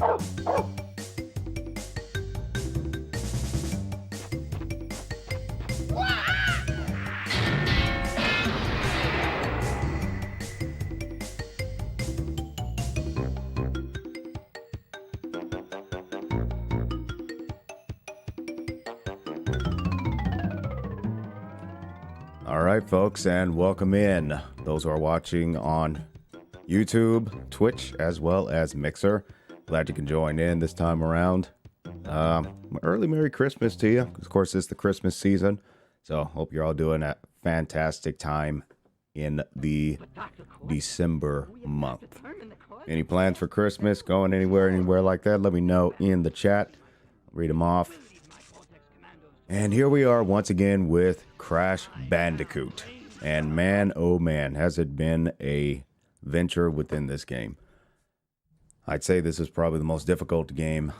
All right, folks, and welcome in those who are watching on YouTube, Twitch, as well as Mixer. Glad you can join in this time around. Early Merry Christmas to you. Of course, it's the Christmas season, so hope you're all doing a fantastic time in the December month. Any plans for Christmas? Going anywhere like that? Let me know in the chat. Read them off. And here we are once again with Crash Bandicoot. And man, oh man, has it been a venture within this game. I'd say this is probably the most difficult game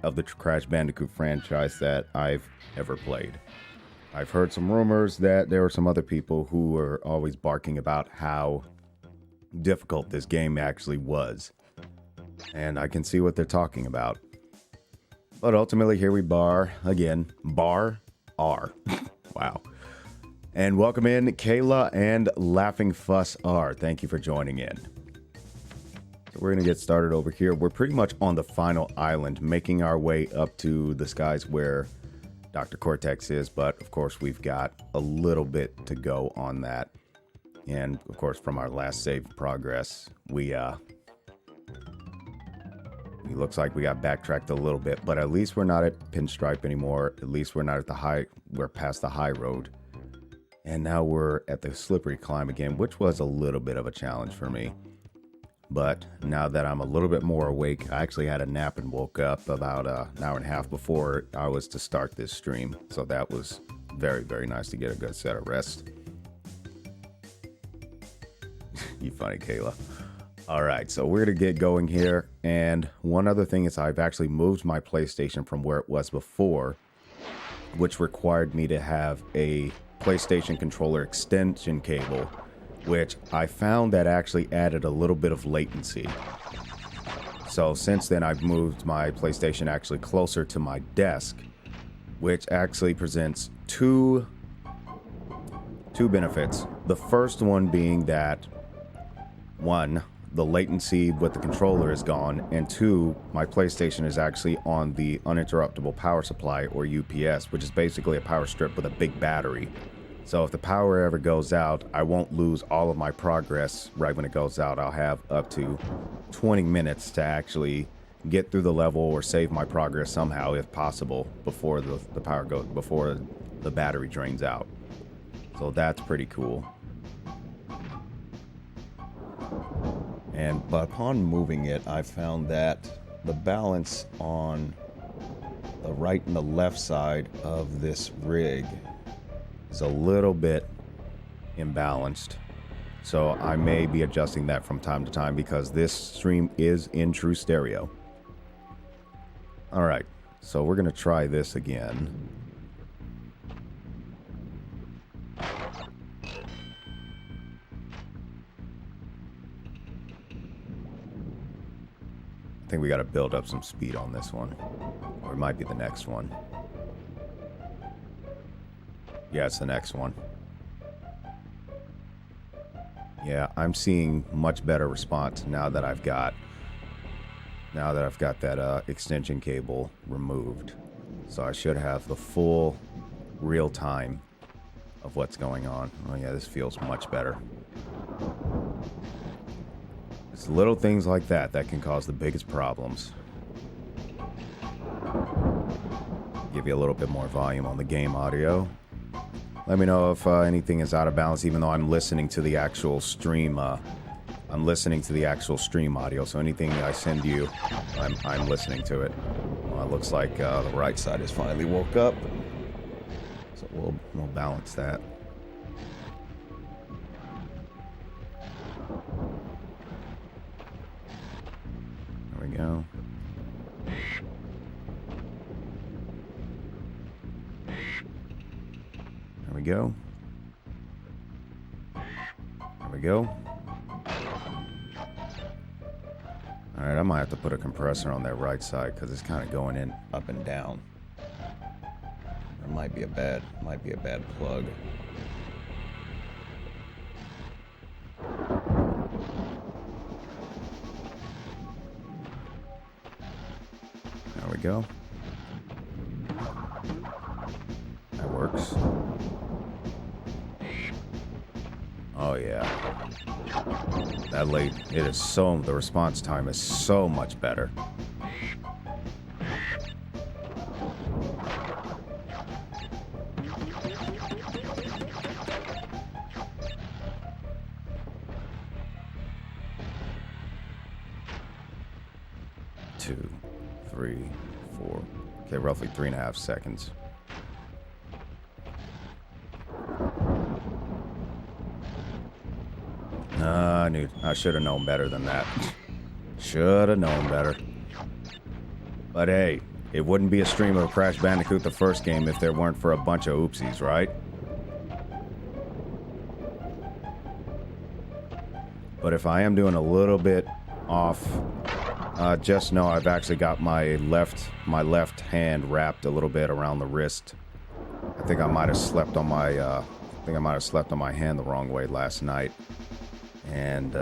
of the Crash Bandicoot franchise that I've ever played. I've heard some rumors that there were some other people who were always barking about how difficult this game actually was. And I can see what they're talking about. But ultimately, here we are again. Bar R. Wow. And welcome in Kayla and Laughing Fuss R. Thank you for joining in. So we're going to get started over here. We're pretty much on the final island, making our way up to the skies where Dr. Cortex is. But of course, we've got a little bit to go on that. And of course, from our last save progress, it looks like we got backtracked a little bit, but at least we're not at Pinstripe anymore. At least we're not at we're past the high road. And now we're at the slippery climb again, which was a little bit of a challenge for me. But now that I'm a little bit more awake, I actually had a nap and woke up about an hour and a half before I was to start this stream. So that was very, very nice to get a good set of rest. You funny, Kayla. All right, so we're going to get going here. And one other thing is I've actually moved my PlayStation from where it was before, which required me to have a PlayStation controller extension cable, which I found that actually added a little bit of latency. So since then, I've moved my PlayStation actually closer to my desk, which actually presents two benefits. The first one being that, one, the latency with the controller is gone, and two, my PlayStation is actually on the uninterruptible power supply, or UPS, which is basically a power strip with a big battery. So if the power ever goes out, I won't lose all of my progress right when it goes out. I'll have up to 20 minutes to actually get through the level or save my progress somehow, if possible, before before the battery drains out. So that's pretty cool. But upon moving it, I found that the balance on the right and the left side of this rig is a little bit imbalanced. So I may be adjusting that from time to time because this stream is in true stereo. All right, so we're going to try this again. I think we got to build up some speed on this one, or it might be the next one. Yeah, it's the next one. Yeah, I'm seeing much better response now that I've got that extension cable removed. So I should have the full real time of what's going on. Oh yeah, this feels much better. It's little things like that that can cause the biggest problems. Give you a little bit more volume on the game audio. Let me know if anything is out of balance, even though I'm listening to the actual stream. I'm listening to the actual stream audio, so anything I send you, I'm listening to it. Well, it looks like the right side has finally woke up, so we'll balance that. There we go. There we go. There we go. Alright, I might have to put a compressor on that right side because it's kind of going in up and down. It might be a bad plug. There we go. That works. Oh yeah. That late, the response time is so much better. Two, 3, 4. Okay, roughly 3.5 seconds. I should have known better than that. Should have known better. But hey, it wouldn't be a stream of Crash Bandicoot the first game if there weren't for a bunch of oopsies, right? But if I am doing a little bit off, just know I've actually got my left hand wrapped a little bit around the wrist. I think I might have slept on my hand the wrong way last night, and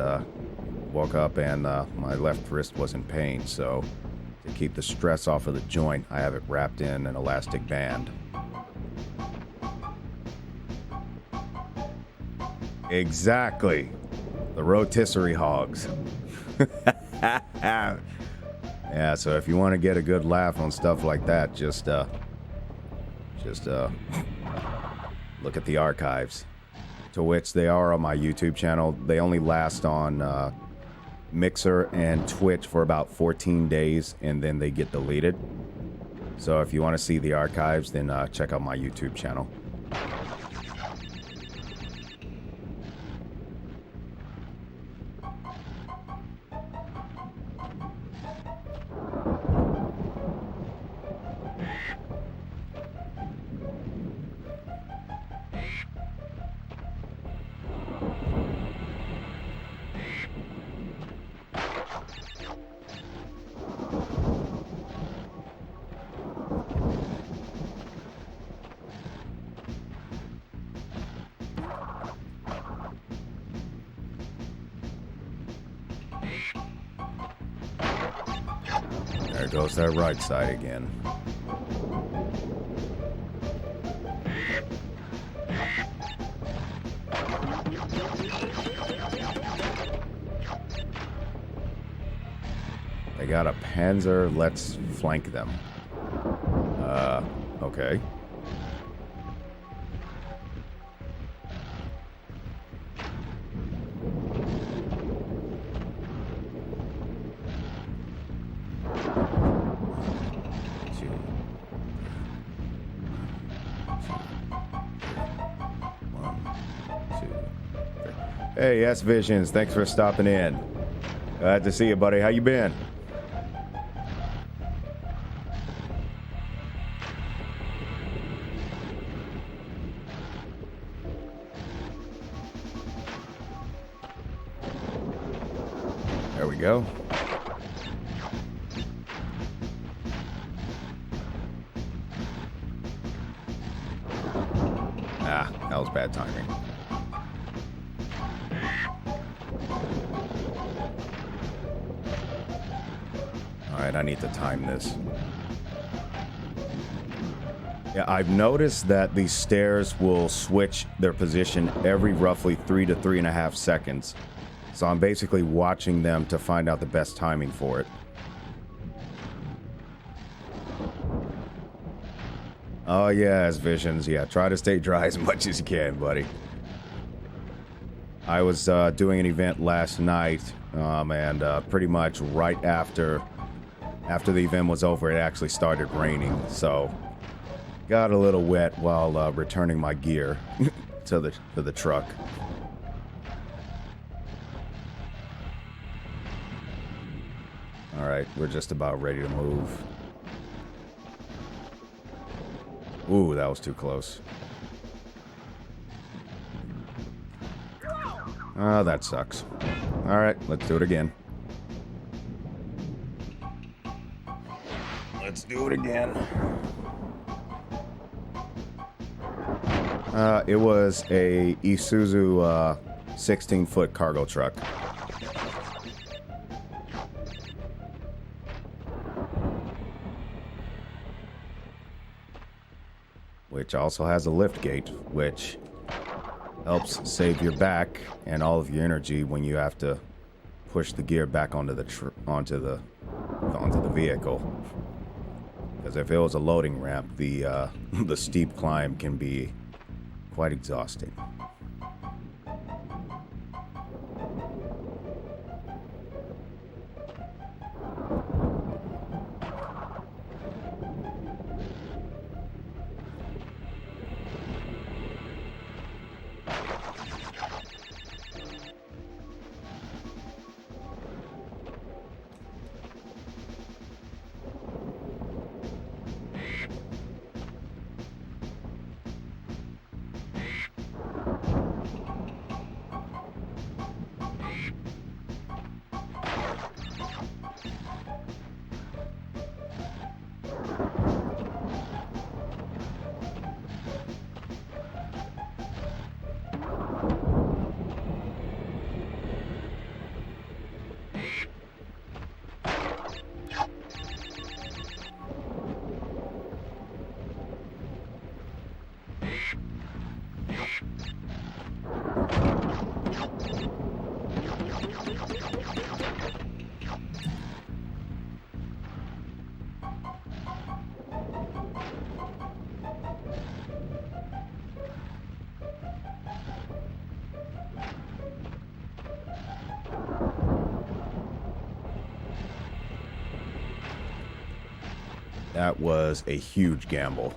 woke up and my left wrist was in pain. So to keep the stress off of the joint, I have it wrapped in an elastic band. Exactly, the rotisserie hogs. Yeah, so if you want to get a good laugh on stuff like that, just look at the archives, to which they are on my YouTube channel. They only last on Mixer and Twitch for about 14 days, and then they get deleted. So if you want to see the archives, then check out my YouTube channel. There goes that right side again. They got a Panzer. Let's flank them. Okay. Hey, S Visions, thanks for stopping in. Glad to see you, buddy. How you been? There we go. Ah, that was bad timing. Alright, I need to time this. Yeah, I've noticed that these stairs will switch their position every roughly 3 to 3.5 seconds. So I'm basically watching them to find out the best timing for it. Oh yeah, as Visions, yeah, try to stay dry as much as you can, buddy. I was doing an event last night, and pretty much right after the event was over, it actually started raining, so got a little wet while returning my gear to the truck. All right, we're just about ready to move. Ooh, that was too close. Oh, that sucks. All right, let's do it again. do it again. It was a Isuzu 16-foot cargo truck. Which also has a lift gate, which helps save your back and all of your energy when you have to push the gear back onto the vehicle. Because if it was a loading ramp, the steep climb can be quite exhausting. That was a huge gamble.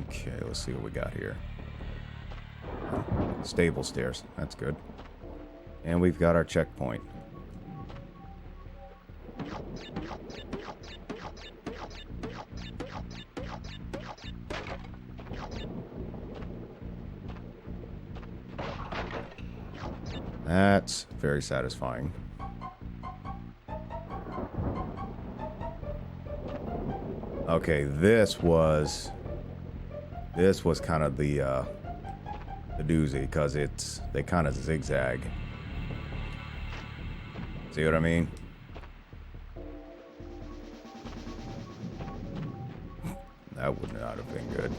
Okay, let's see what we got here. Stable stairs, that's good. And we've got our checkpoint. That's very satisfying. Okay, this was kind of the doozy, because they kind of zigzag. See what I mean? That would not have been good.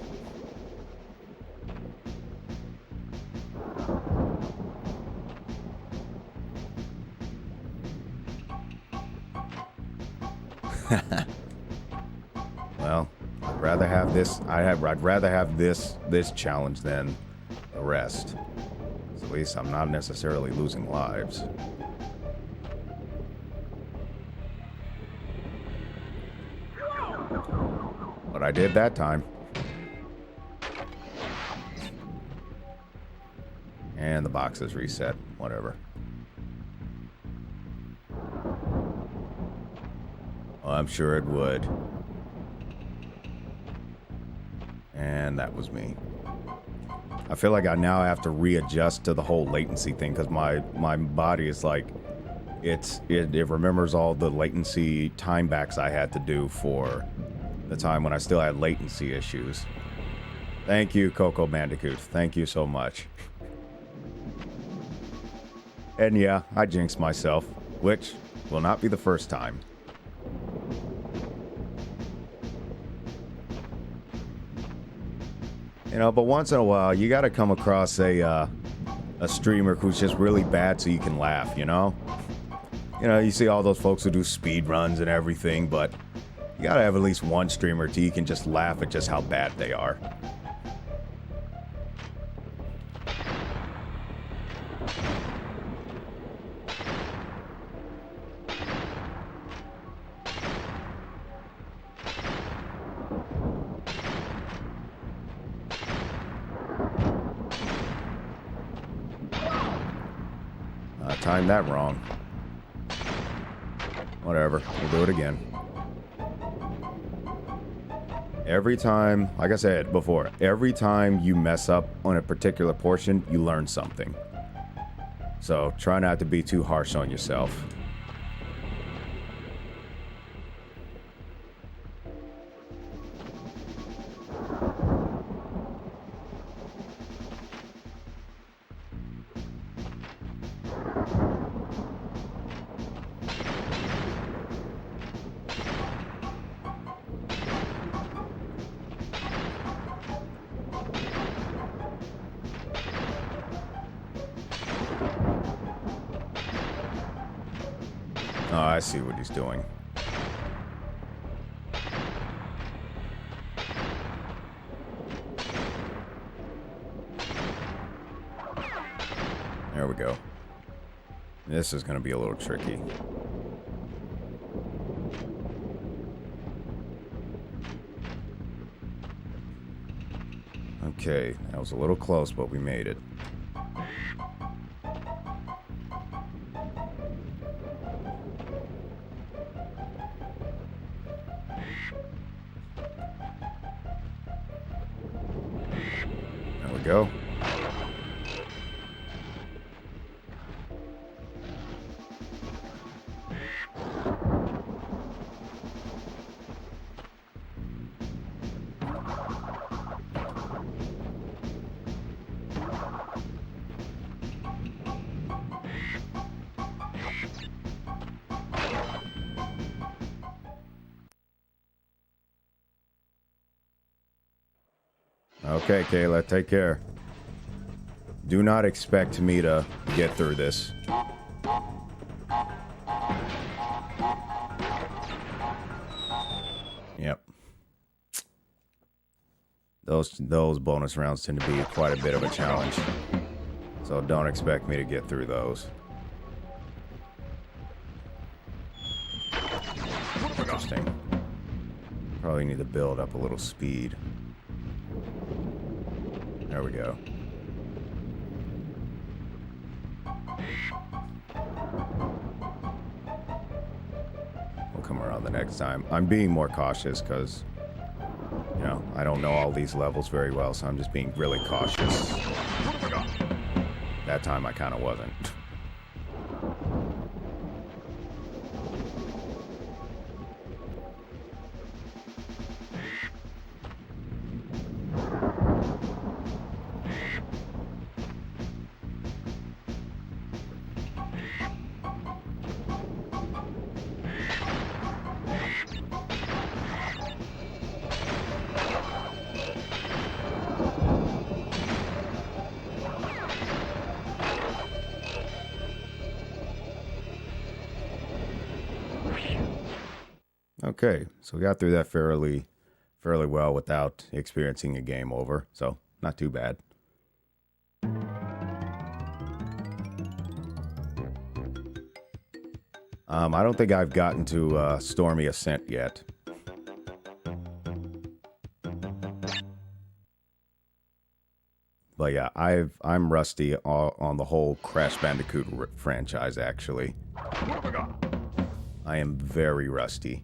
Well, I'd rather have this. I'd rather have this challenge than the rest. So at least I'm not necessarily losing lives. But I did that time. And the box is reset. Whatever. Oh, I'm sure it would. And that was me. I feel like I now have to readjust to the whole latency thing, because my body is like, it remembers all the latency time backs I had to do for the time when I still had latency issues. Thank you, Coco Bandicoot. Thank you so much. And yeah, I jinxed myself, which will not be the first time. You know, but once in a while, you gotta come across a streamer who's just really bad so you can laugh, you know? You know, you see all those folks who do speed runs and everything, but you gotta have at least one streamer till you can just laugh at just how bad they are. timed that wrong. Whatever, we'll do it again. Every time, like I said before, every time you mess up on a particular portion, you learn something. So try not to be too harsh on yourself. Oh, I see what he's doing. There we go. This is going to be a little tricky. Okay, that was a little close, but we made it. There we go. Okay, Kayla, take care. Do not expect me to get through this. Yep. Those bonus rounds tend to be quite a bit of a challenge. So don't expect me to get through those. Interesting. Probably need to build up a little speed. There we go. We'll come around the next time. I'm being more cautious because, you know, I don't know all these levels very well, so I'm just being really cautious. That time I kind of wasn't. Okay, so we got through that fairly well without experiencing a game over, so not too bad. I don't think I've gotten to Stormy Ascent yet. But yeah, I'm rusty on the whole Crash Bandicoot franchise, actually. I am very rusty.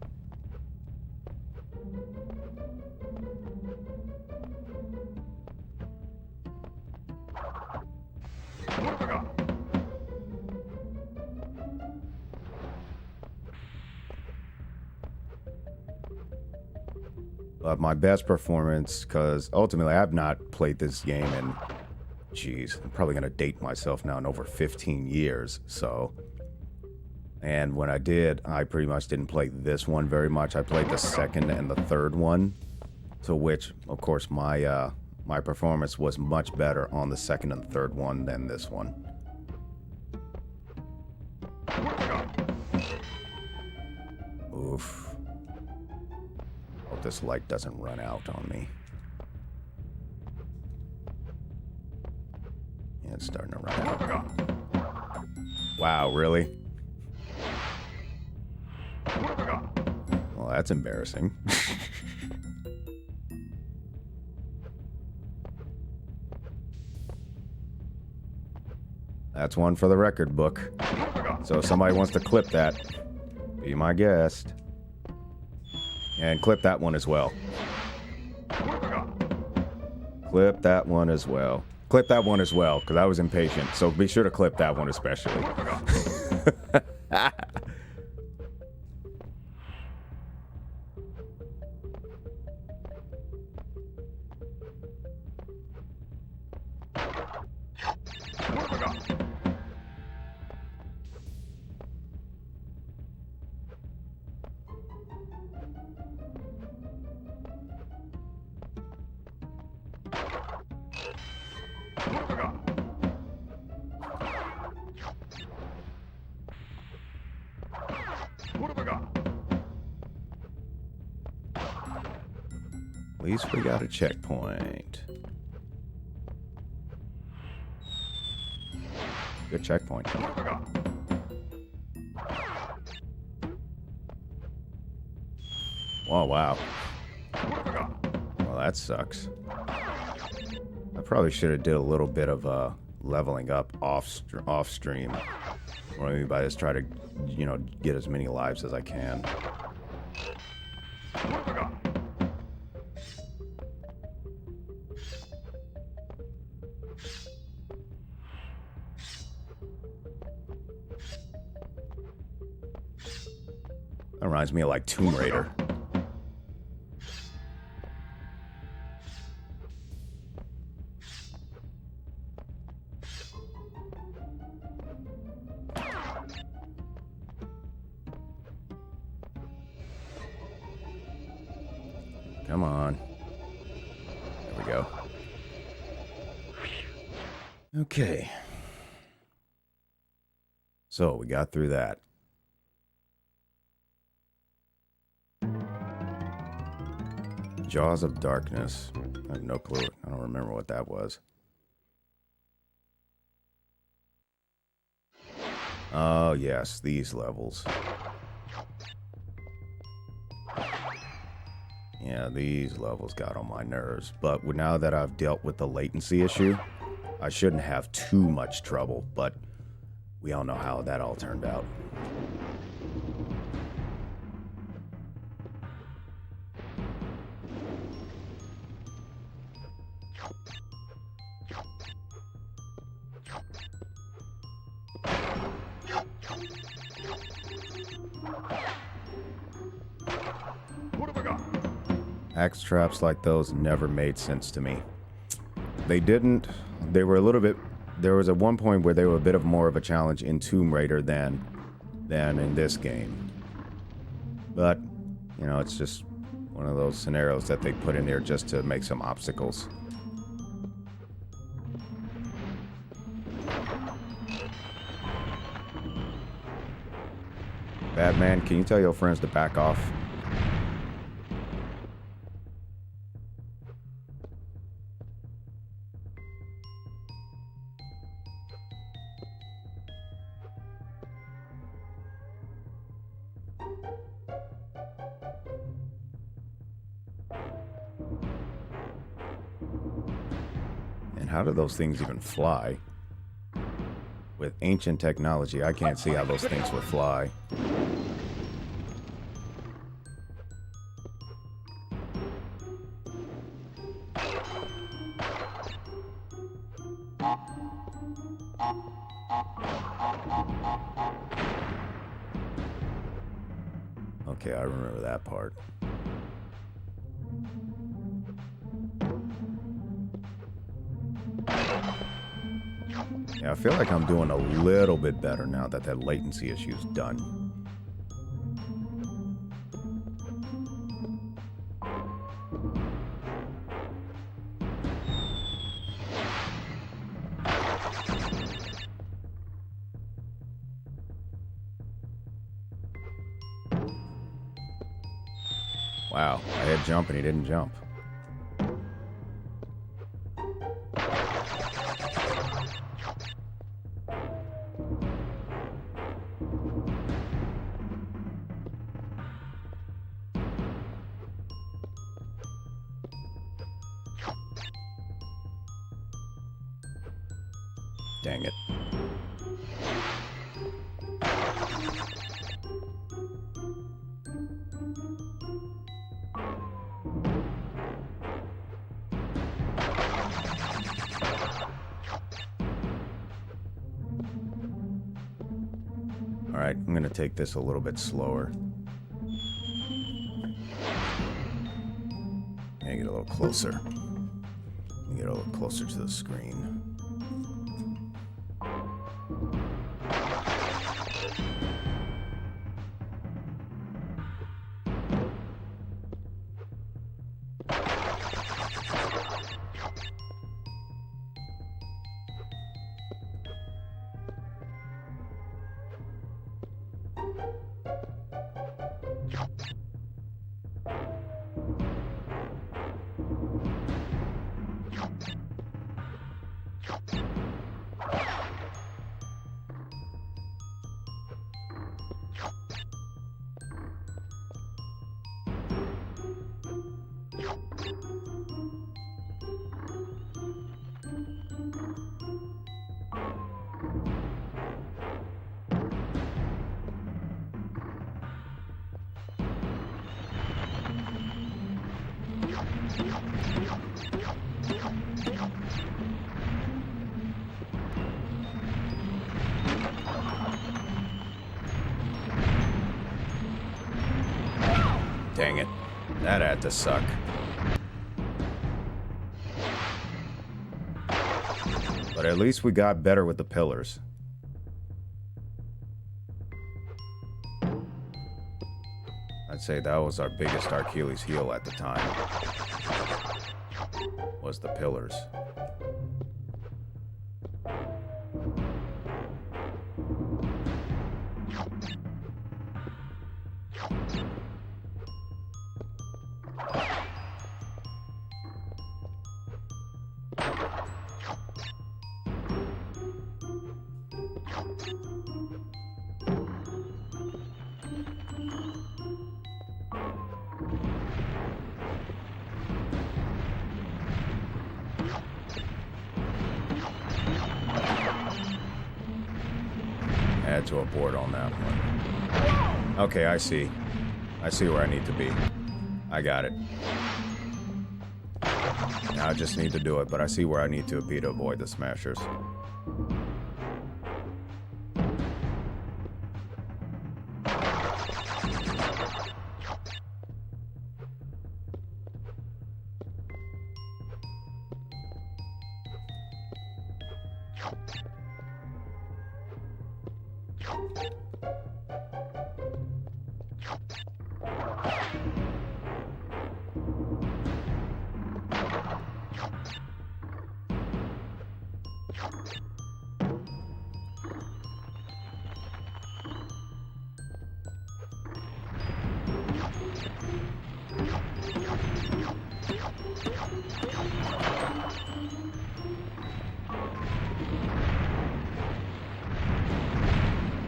But my best performance, because ultimately I've not played this game in, geez, I'm probably going to date myself now in over 15 years, so. And when I did, I pretty much didn't play this one very much. I played the second and the third one, to which, of course, my performance was much better on the second and third one than this one. Oof. Hope this light doesn't run out on me. Yeah, it's starting to run out. Wow, really? Well, that's embarrassing. That's one for the record book. So if somebody wants to clip that, be my guest. And clip that one as well. Clip that one as well. Clip that one as well, because I was impatient. So be sure to clip that one especially. At least we got a checkpoint. Good checkpoint. Oh, wow. Well, that sucks. I probably should have did a little bit of leveling up off stream. Or maybe I just try to, you know, get as many lives as I can. That reminds me of like Tomb Raider. Come on. There we go. Okay. So we got through that. Jaws of Darkness. I have no clue. I don't remember what that was. Oh, yes, these levels. Yeah, these levels got on my nerves. But now that I've dealt with the latency issue, I shouldn't have too much trouble. But we all know how that all turned out. Axe traps like those never made sense to me. They didn't. They were a little bit. There was at one point where they were a bit of more of a challenge in Tomb Raider than in this game. But, you know, it's just one of those scenarios that they put in there just to make some obstacles. Batman, can you tell your friends to back off? And how do those things even fly? With ancient technology, I can't see how those things would fly. Okay, I remember that part. Yeah, I feel like I'm doing a little bit better now that that latency issue's done. Wow, I had jump and he didn't jump. Dang it. Alright, I'm gonna take this a little bit slower. Make it a little closer. Get a little closer to the screen. Dang it. That had to suck. But at least we got better with the pillars. I'd say that was our biggest Achilles heel at the time. Was the pillars. Add to a board on that one. Okay, I see. I see where I need to be. I got it. Now I just need to do it, but I see where I need to be to avoid the smashers.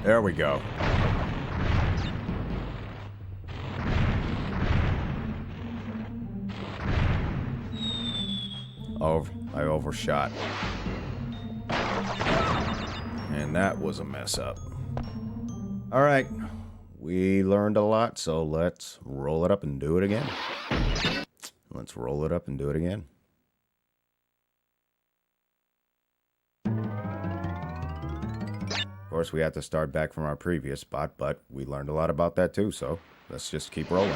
There we go. Oh, I overshot. And that was a mess up. All right. We learned a lot, so let's roll it up and do it again. Let's roll it up and do it again. Of course, we had to start back from our previous spot, but we learned a lot about that too, so let's just keep rolling.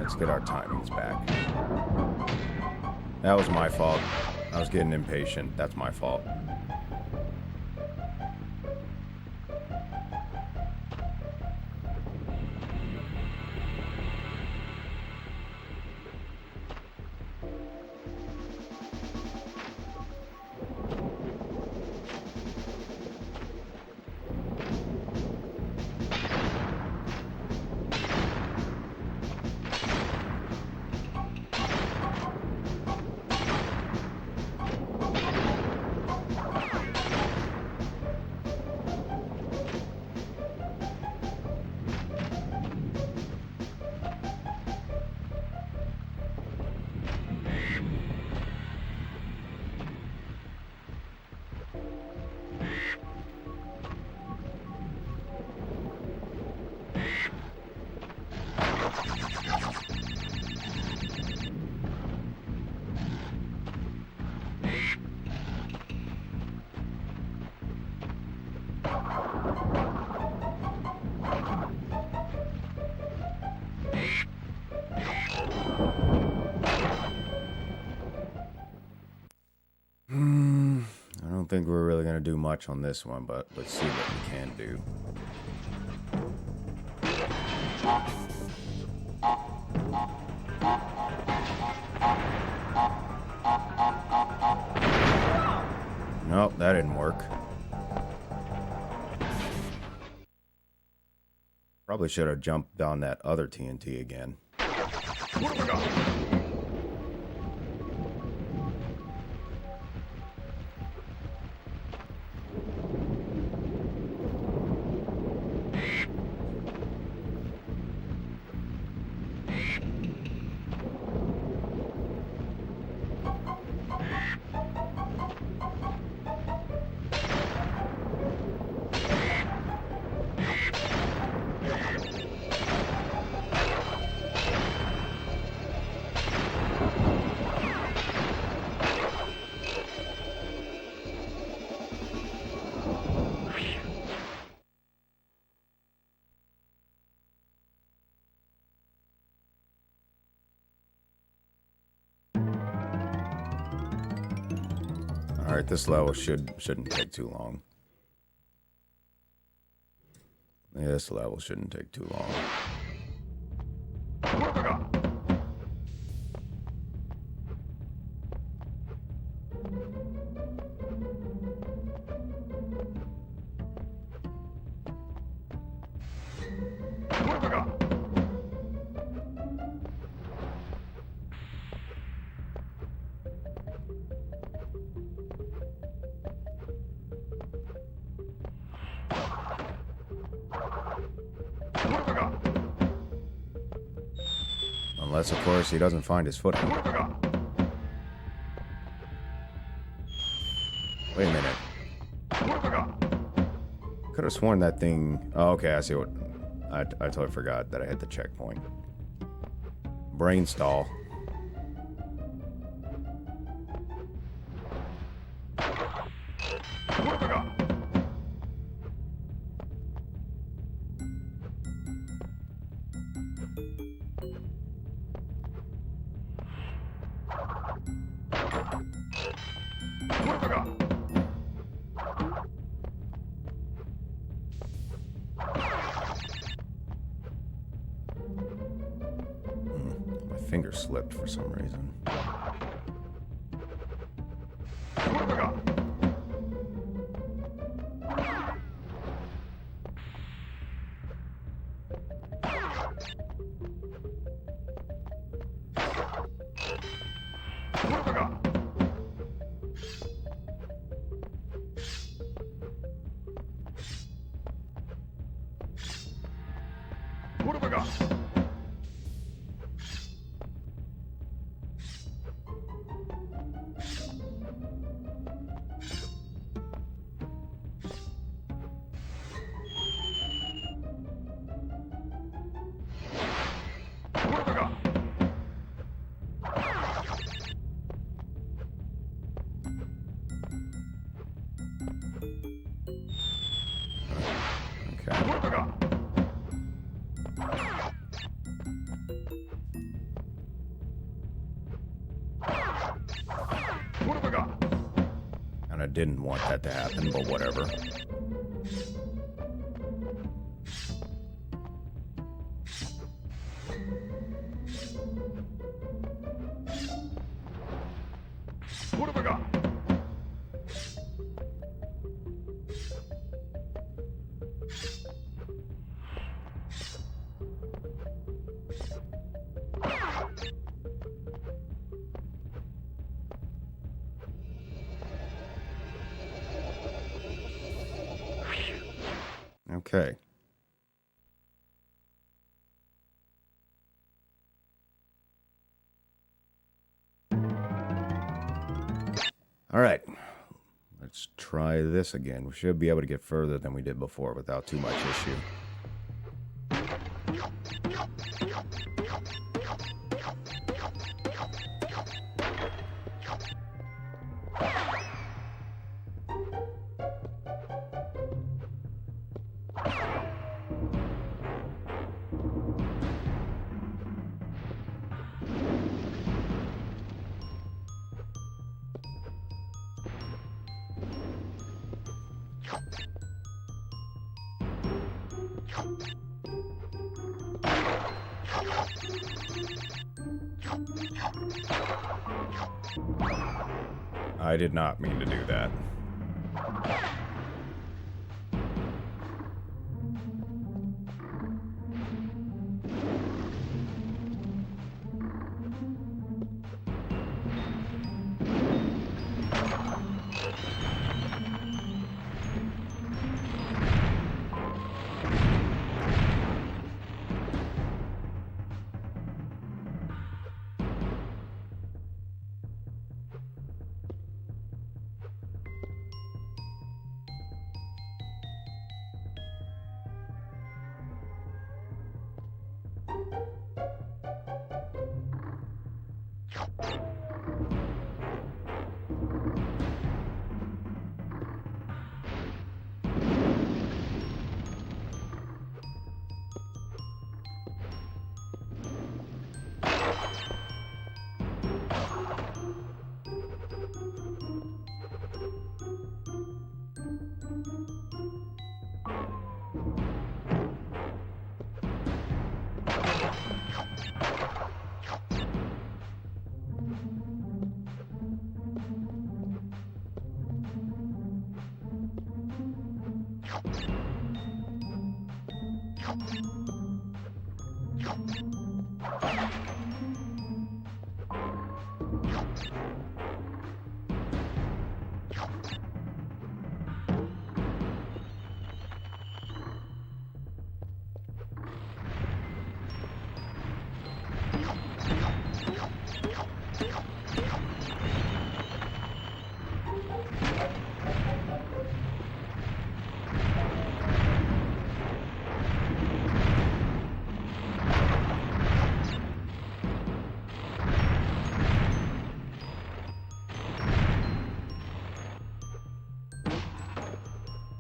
Let's get our timings back. That was my fault. I was getting impatient. That's my fault. I don't think we're really going to do much on this one, but let's see what we can do. Nope, that didn't work. Probably should have jumped on that other TNT again. What have we got? Alright, this level shouldn't take too long. Yeah, this level shouldn't take too long. Unless, of course, he doesn't find his footing. Wait a minute. Could have sworn that thing... Oh, okay, I see what... I totally forgot that I hit the checkpoint. Brain stall. My finger slipped for some reason. What have I got? of didn't want that to happen, but whatever. What have I got? Okay. All right. Let's try this again. We should be able to get further than we did before without too much issue. I did not mean to do that.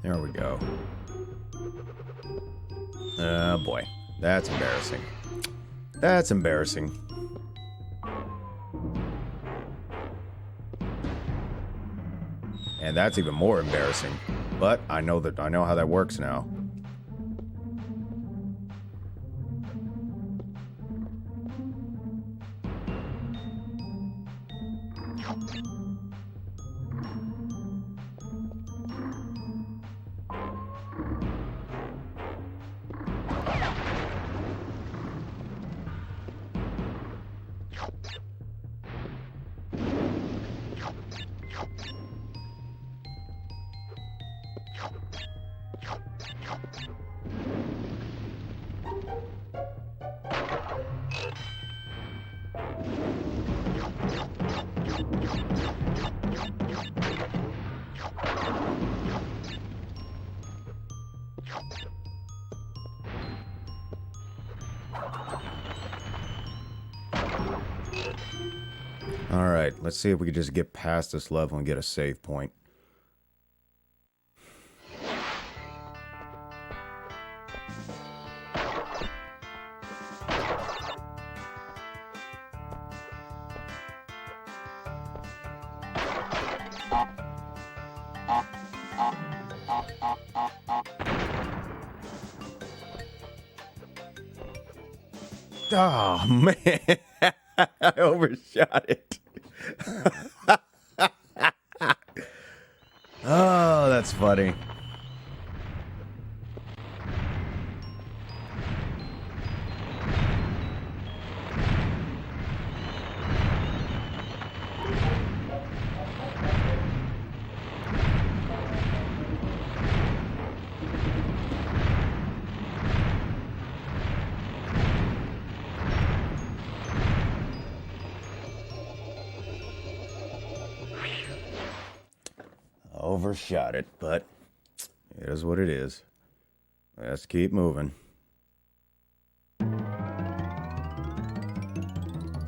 There we go. Oh boy, that's embarrassing. That's embarrassing. And that's even more embarrassing. But I know how that works now. Alright, let's see if we can just get past this level and get a save point. Oh, man. I overshot it. Oh, that's funny. Overshot it, but it is what it is. Let's keep moving.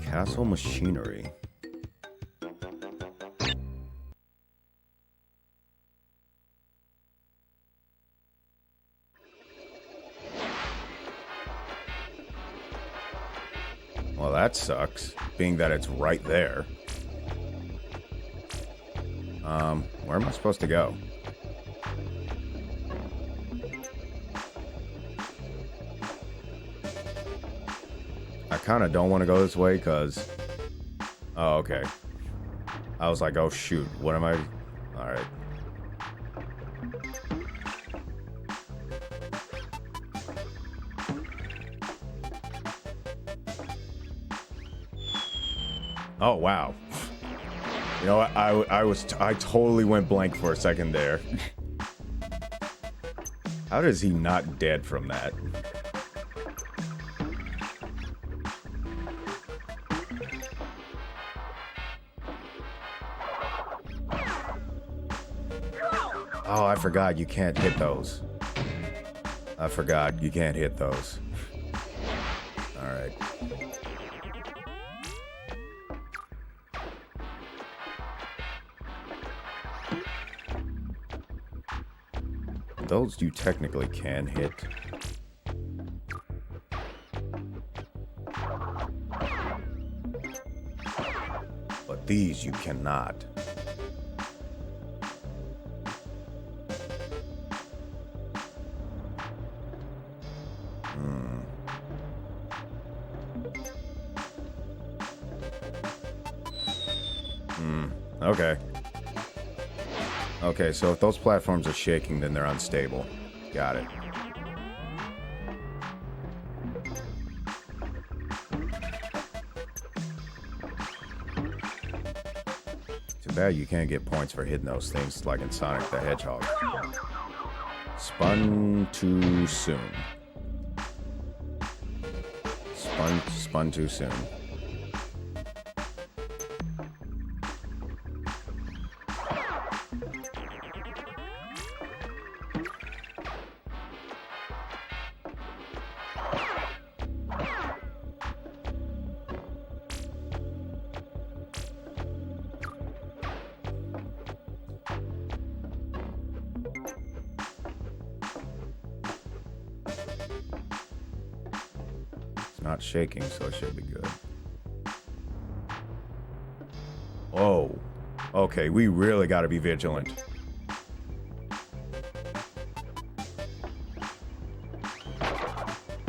Castle machinery. Well, that sucks, being that it's right there. Where am I supposed to go? I kind of don't want to go this way because... Oh, okay. I was like, oh, shoot. What am I... All right. Oh, wow. You know what? I totally went blank for a second there. How is he not dead from that? Oh, I forgot you can't hit those. I forgot you can't hit those. All right. Those you technically can hit. But these you cannot. Okay. Okay, so if those platforms are shaking, then they're unstable. Got it. Too bad you can't get points for hitting those things like in Sonic the Hedgehog. Spun too soon. Spun too soon. Not shaking, so it should be good. Oh, okay, we really got to be vigilant.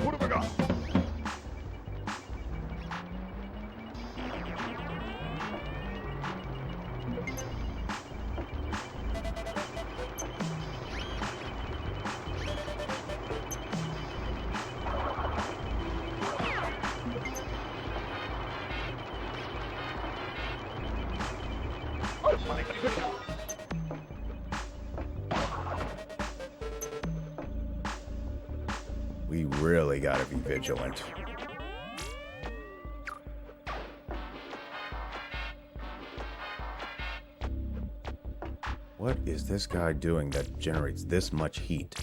What have I got? We really got to be vigilant. What is this guy doing that generates this much heat?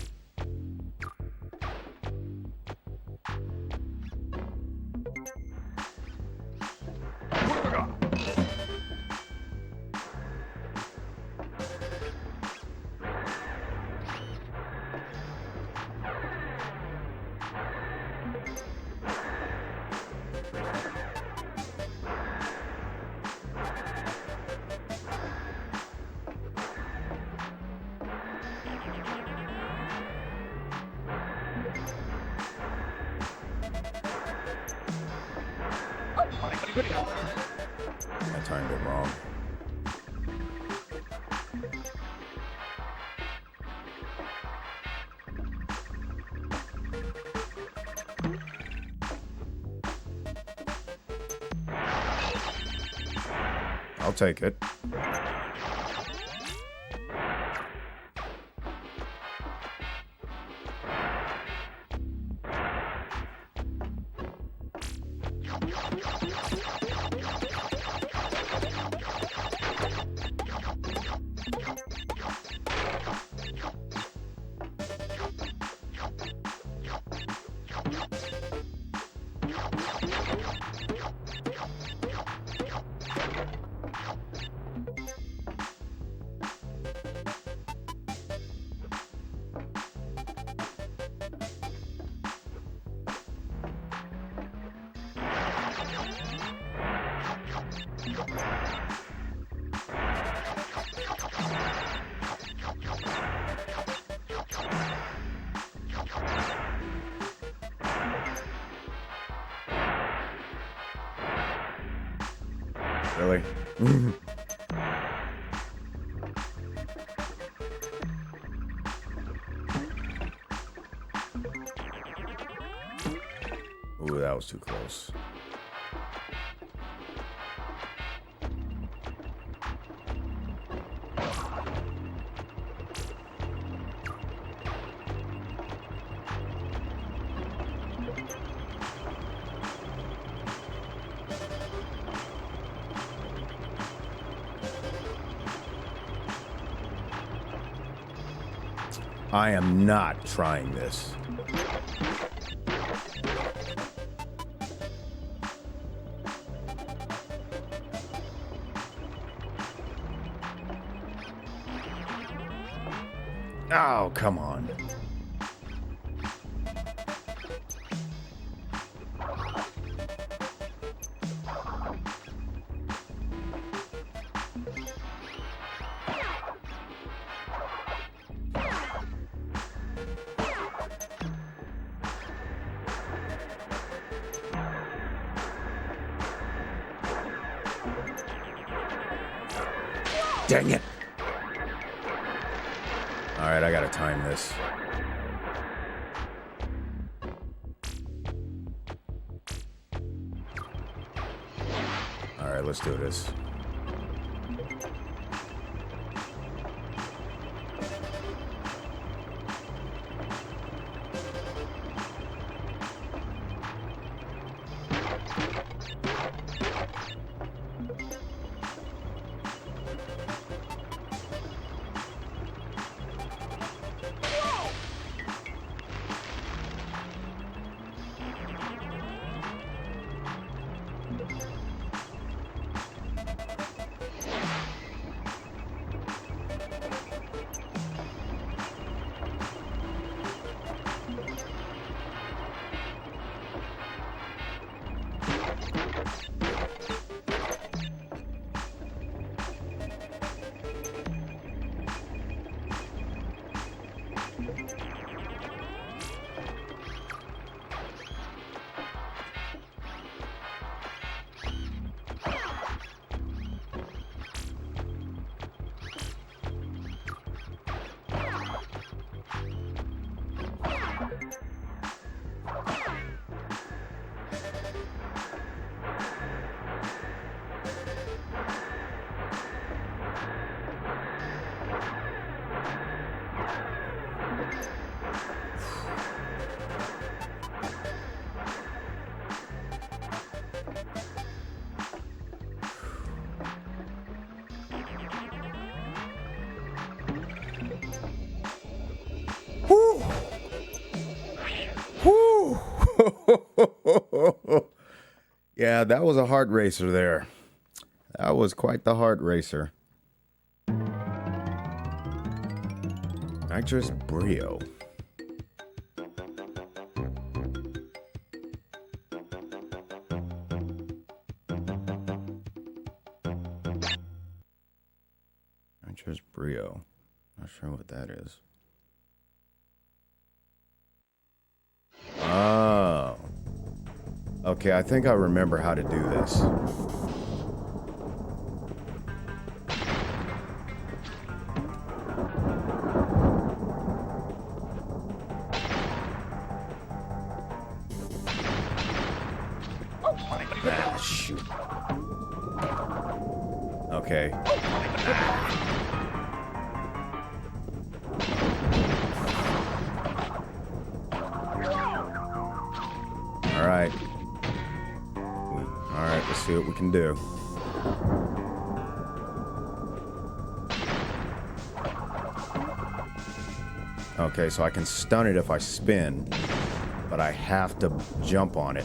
I timed it wrong. I'll take it. Really? Ooh, that was too close. I am not trying this. Oh, come on. Dang it. All right, I gotta time this. All right, let's do this. Yeah, that was a heart racer there. That was quite the heart racer. Actress Brio. Actress Brio. Not sure what that is. Oh. Okay, I think I remember how to do this. Ah, shoot. Okay. Alright. Alright, let's see what we can do. Okay, so I can stun it if I spin, but I have to jump on it.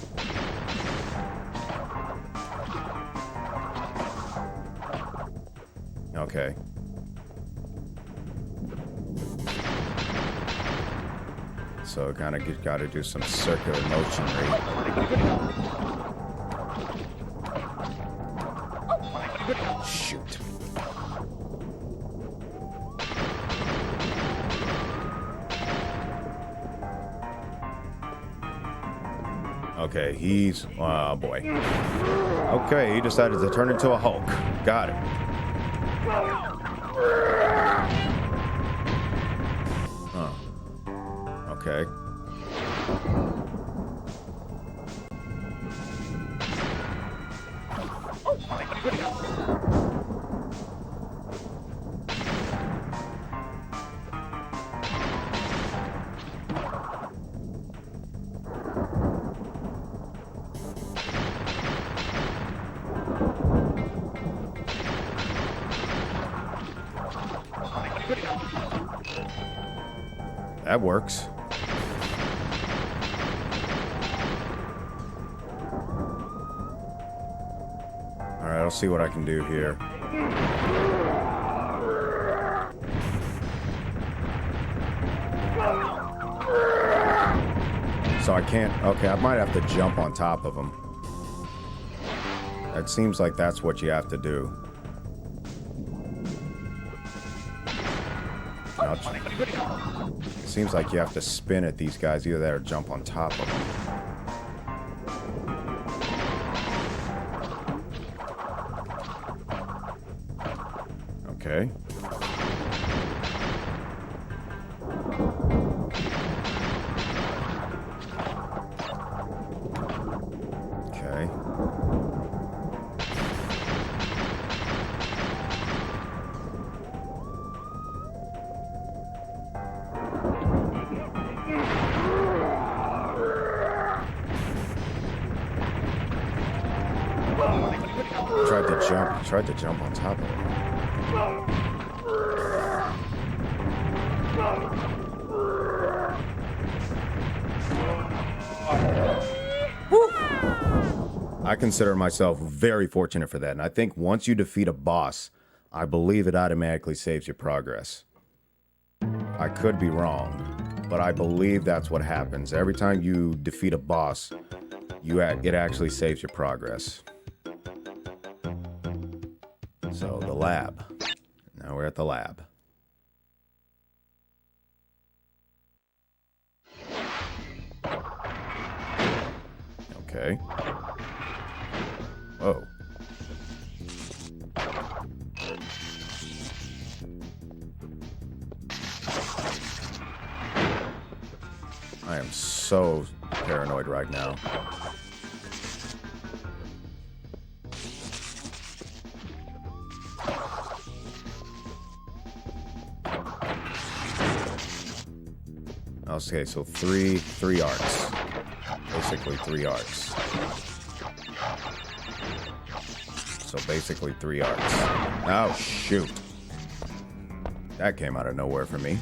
Okay. So kind of got to do some circular motion rate. Shoot. Okay, he's... oh, boy. Okay, he decided to turn into a Hulk. Got it. Huh. Okay. That works. Alright, I'll see what I can do here. So I can't... okay, I might have to jump on top of him. It seems like that's what you have to do. Seems like you have to spin at these guys either that or jump on top of them. Okay. Okay. Tried to jump on top of it. I consider myself very fortunate for that, and I think once you defeat a boss, I believe it automatically saves your progress. I could be wrong, but I believe that's what happens. Every time you defeat a boss, it actually saves your progress. So, the lab. Now we're at the lab. Okay. Whoa. I am so paranoid right now. Okay, so three arcs. Basically 3 arcs. So basically 3 arcs. Oh, shoot. That came out of nowhere for me.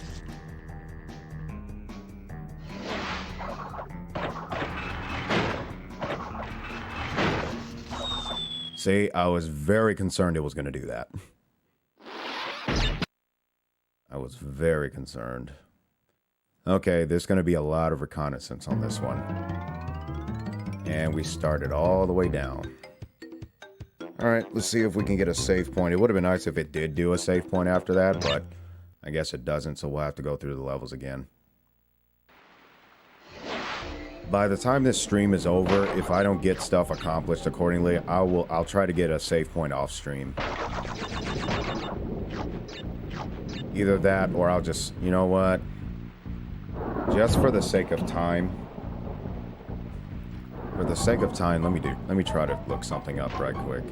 See, I was very concerned it was going to do that. I was very concerned. Okay, there's going to be a lot of reconnaissance on this one. And we started all the way down. Alright, let's see if we can get a save point. It would have been nice if it did do a save point after that, but I guess it doesn't, so we'll have to go through the levels again. by the time this stream is over, if I don't get stuff accomplished accordingly, I'll try to get a save point off stream. Either that, or I'll just, you know what? Just for the sake of time. For the sake of time, let me try to look something up right quick.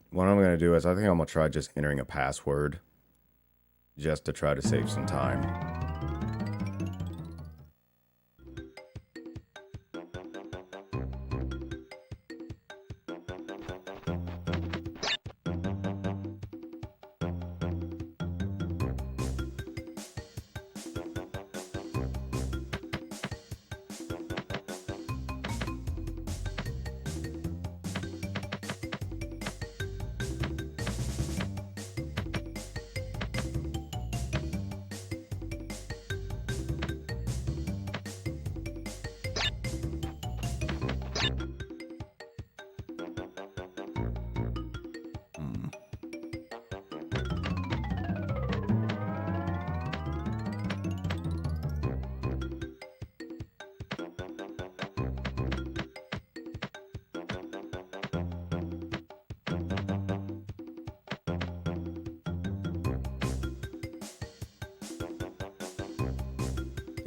What I'm going to do is I think I'm going to try just entering a password just to try to save some time.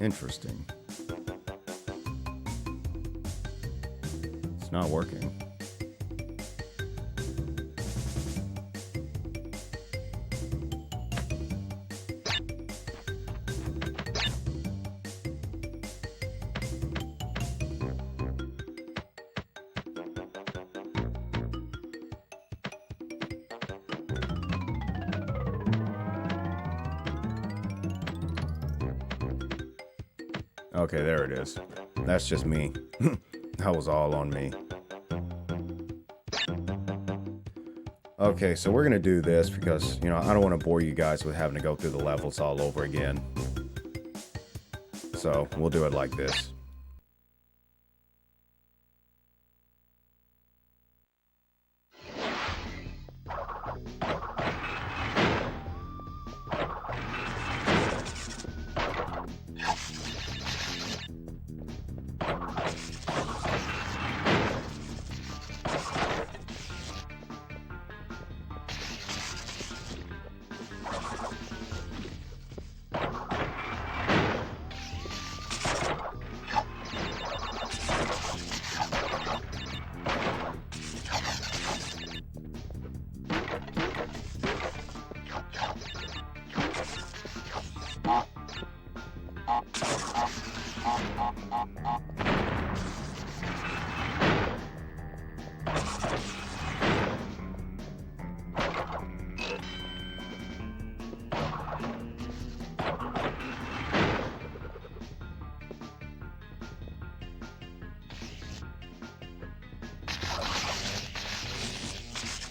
Interesting. It's not working. Okay, there it is. That's just me. That was all on me. Okay, so we're gonna do this because, you know, I don't want to bore you guys with having to go through the levels all over again. So we'll do it like this.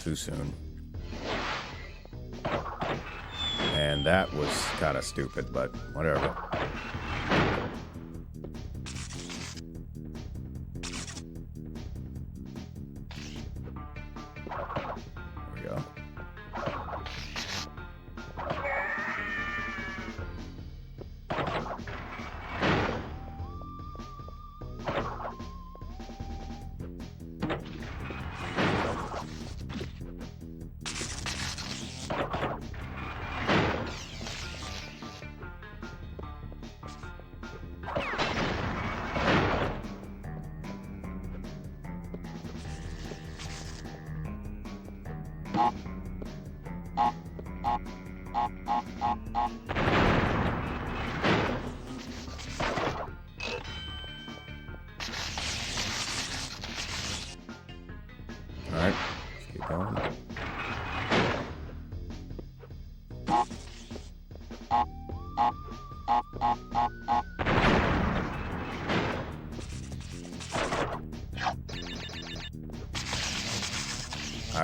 Too soon. And that was kind of stupid, but whatever. There we go.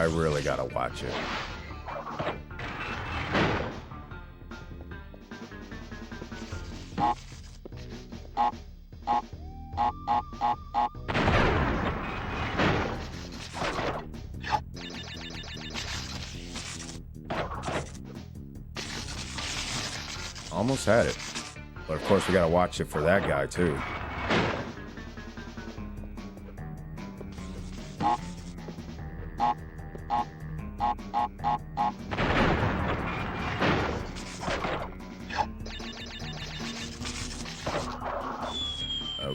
I really gotta watch it. Almost had it. But of course we gotta watch it for that guy too.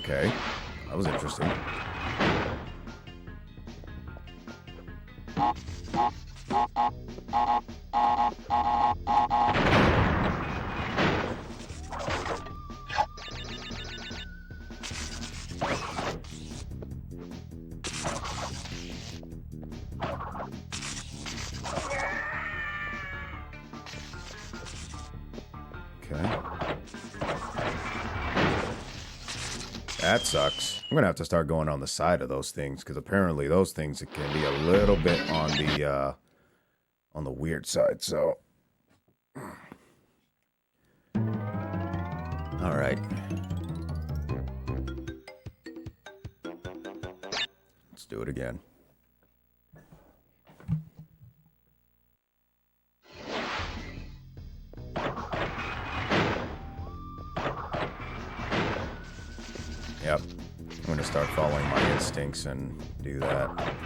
Okay, that was interesting. That sucks. I'm gonna have to start going on the side of those things because apparently those things can be a little bit on the weird side. So, all right, let's do it again. Yep, I'm going to start following my instincts and do that.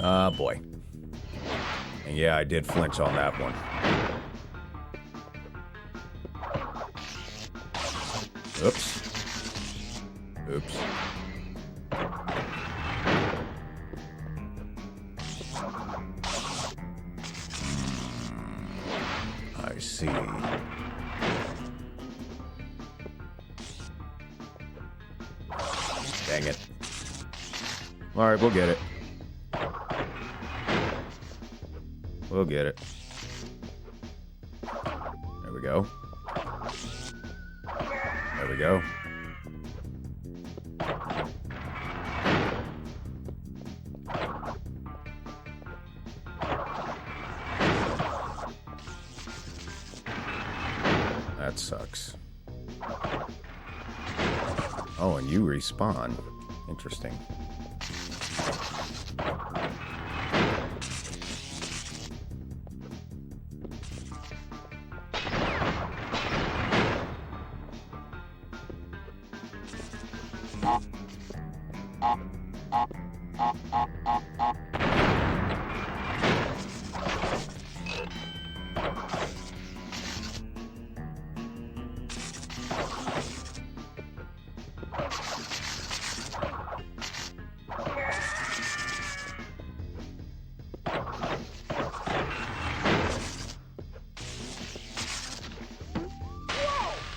Ah, boy. And yeah, I did flinch on that one. Oops. Oops. I see. Dang it. All right, we'll get it. We'll get it. There we go. There we go. That sucks. Oh, and you respawn. Interesting.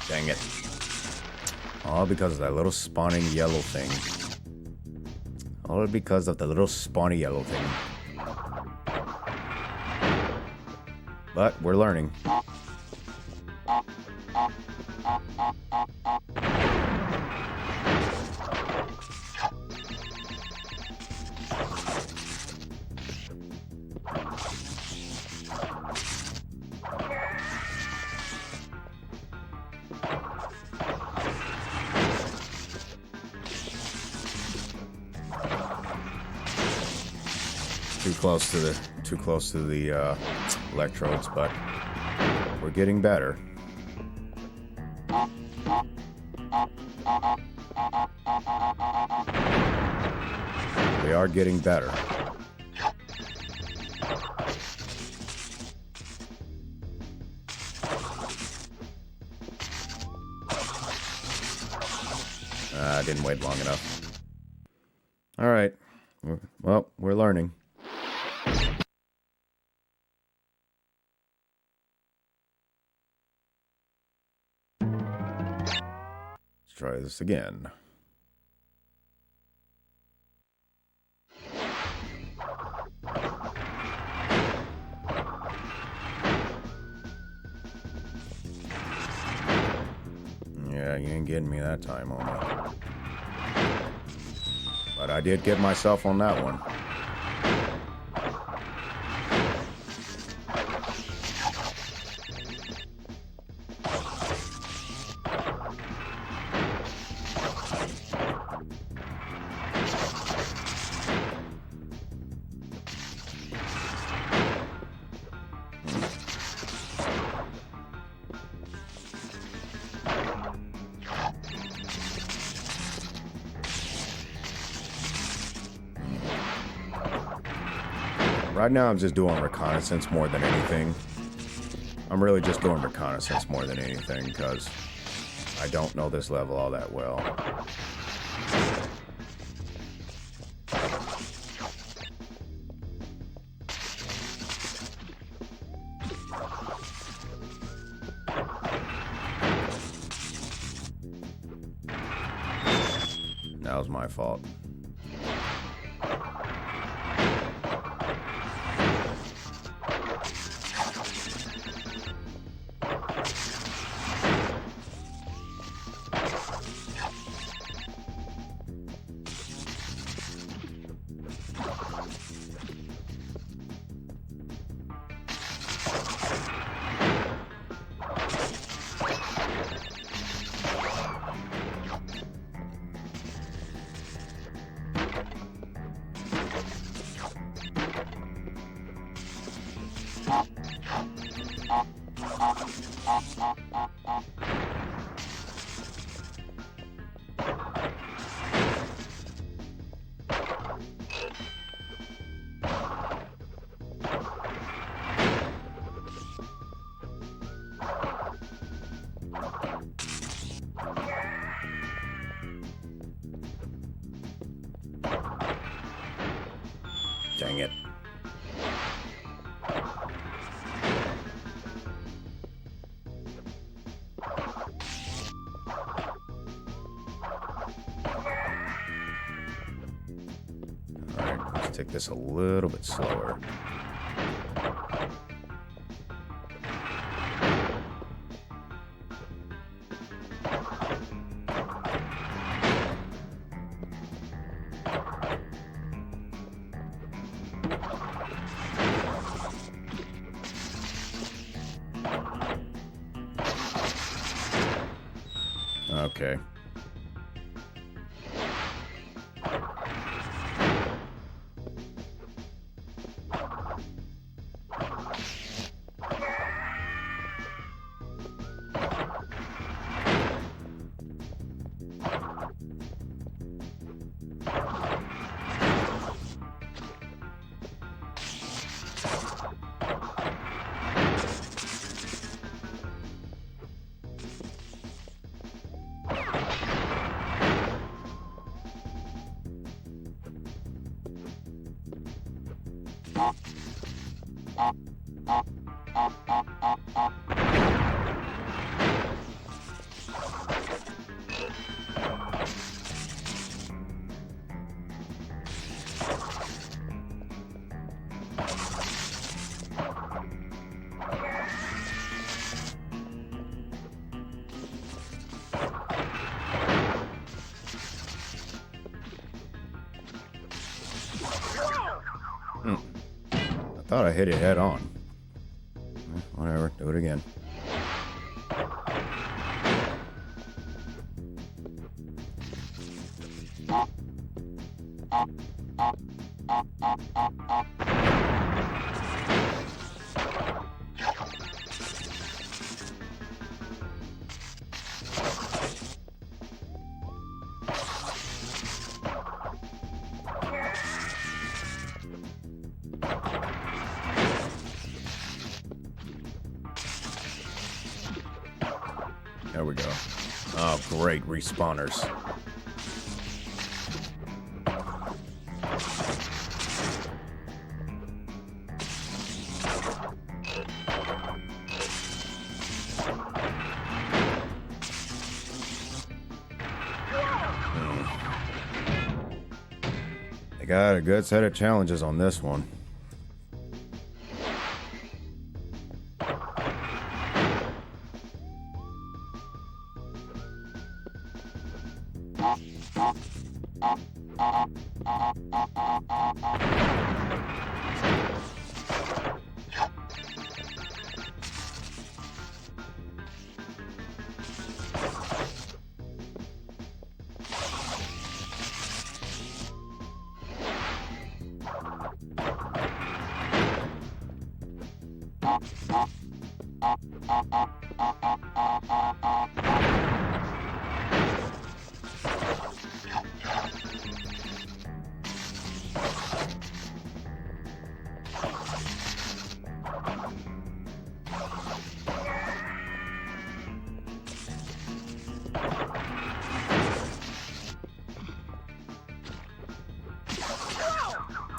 Dang it. All because of that little spawning yellow thing. All because of the little spawny yellow thing. But we're learning. close to the electrodes, but we're getting better. We are getting better. I didn't wait long enough. All right. Well, we're learning. Let's try this again. Yeah, you ain't getting me that time, homie. But I did get myself on that one. Right now, I'm just doing reconnaissance more than anything. I'm really just doing reconnaissance more than anything because I don't know this level all that well. That was my fault. Dang it. Alright, let's take this a little bit slower. Okay. I thought I hit it head on. Whatever, do it again. There we go. Oh, great. Respawners. They got a good set of challenges on this one.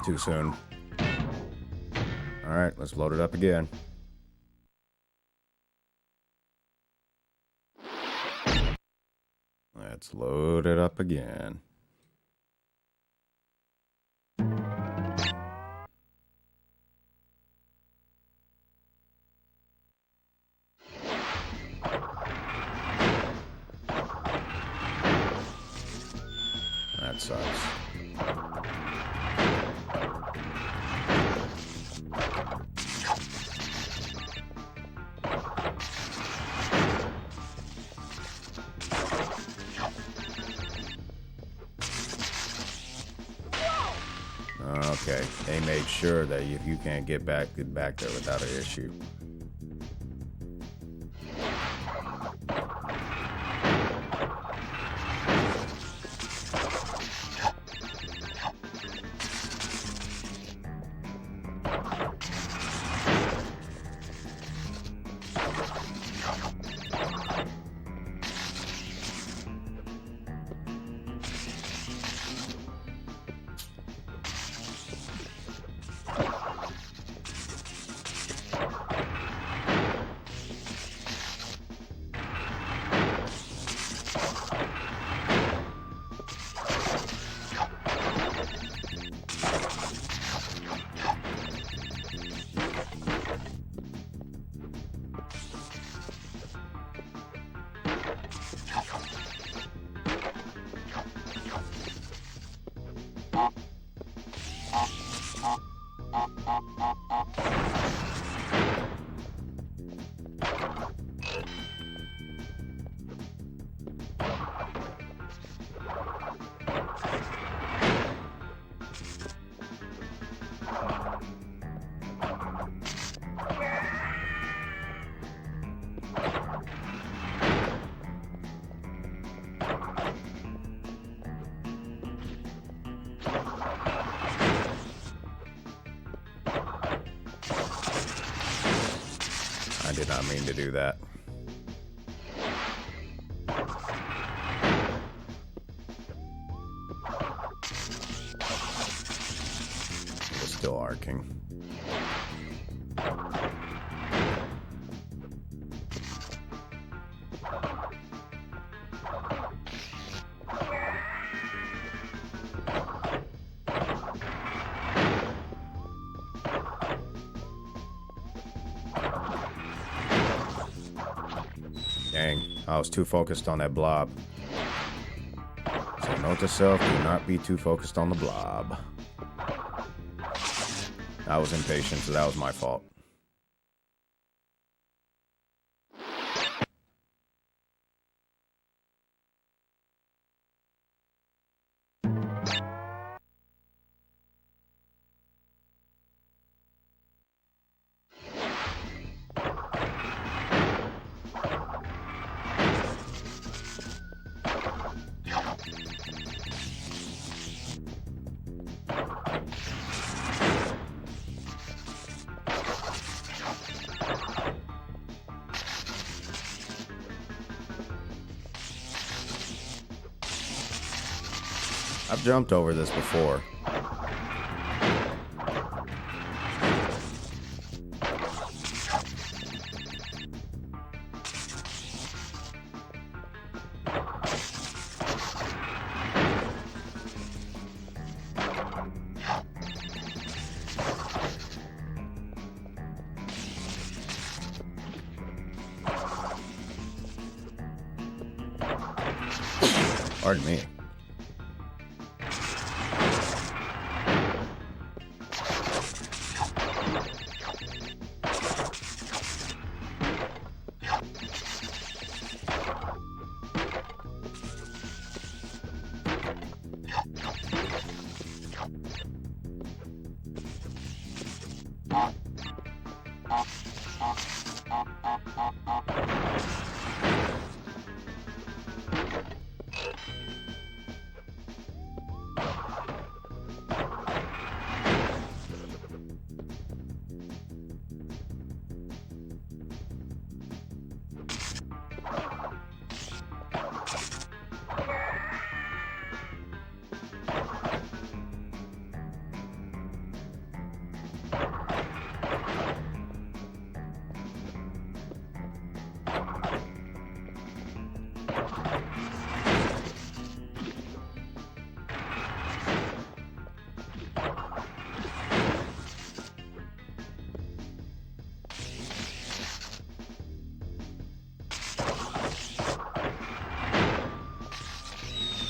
Too soon. All right, let's load it up again. Let's load it up again. That sucks. Okay, they made sure that if you can't get back there without an issue. I did not mean to do that. It was still arcing. Dang, I was too focused on that blob. So note to self, do not be too focused on the blob. I was impatient, so that was my fault. I've jumped over this before. Pardon me.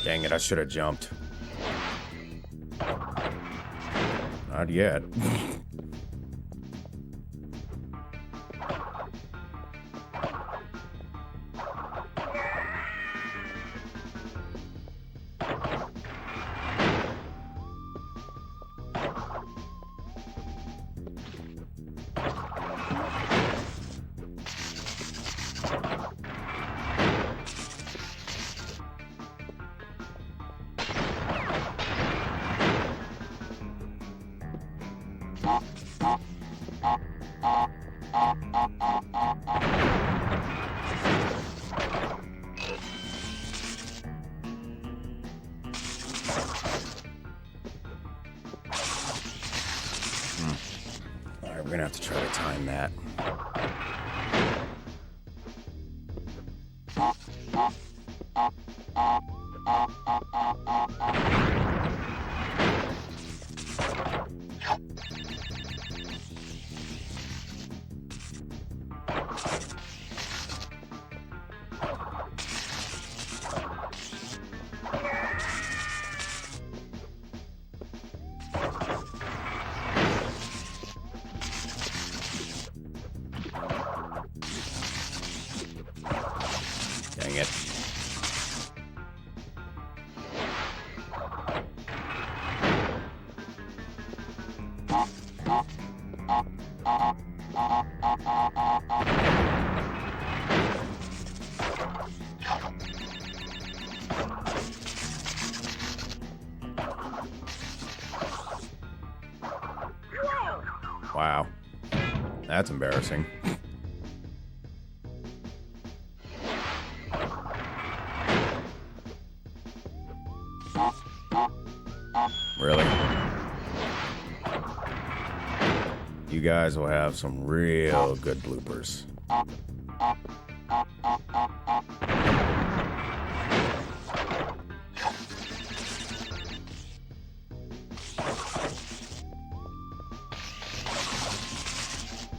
Dang it, I should have jumped. Not yet. Alright, we're gonna have to try to time that. Dang it. Wow. That's embarrassing. Really? You guys will have some real good bloopers.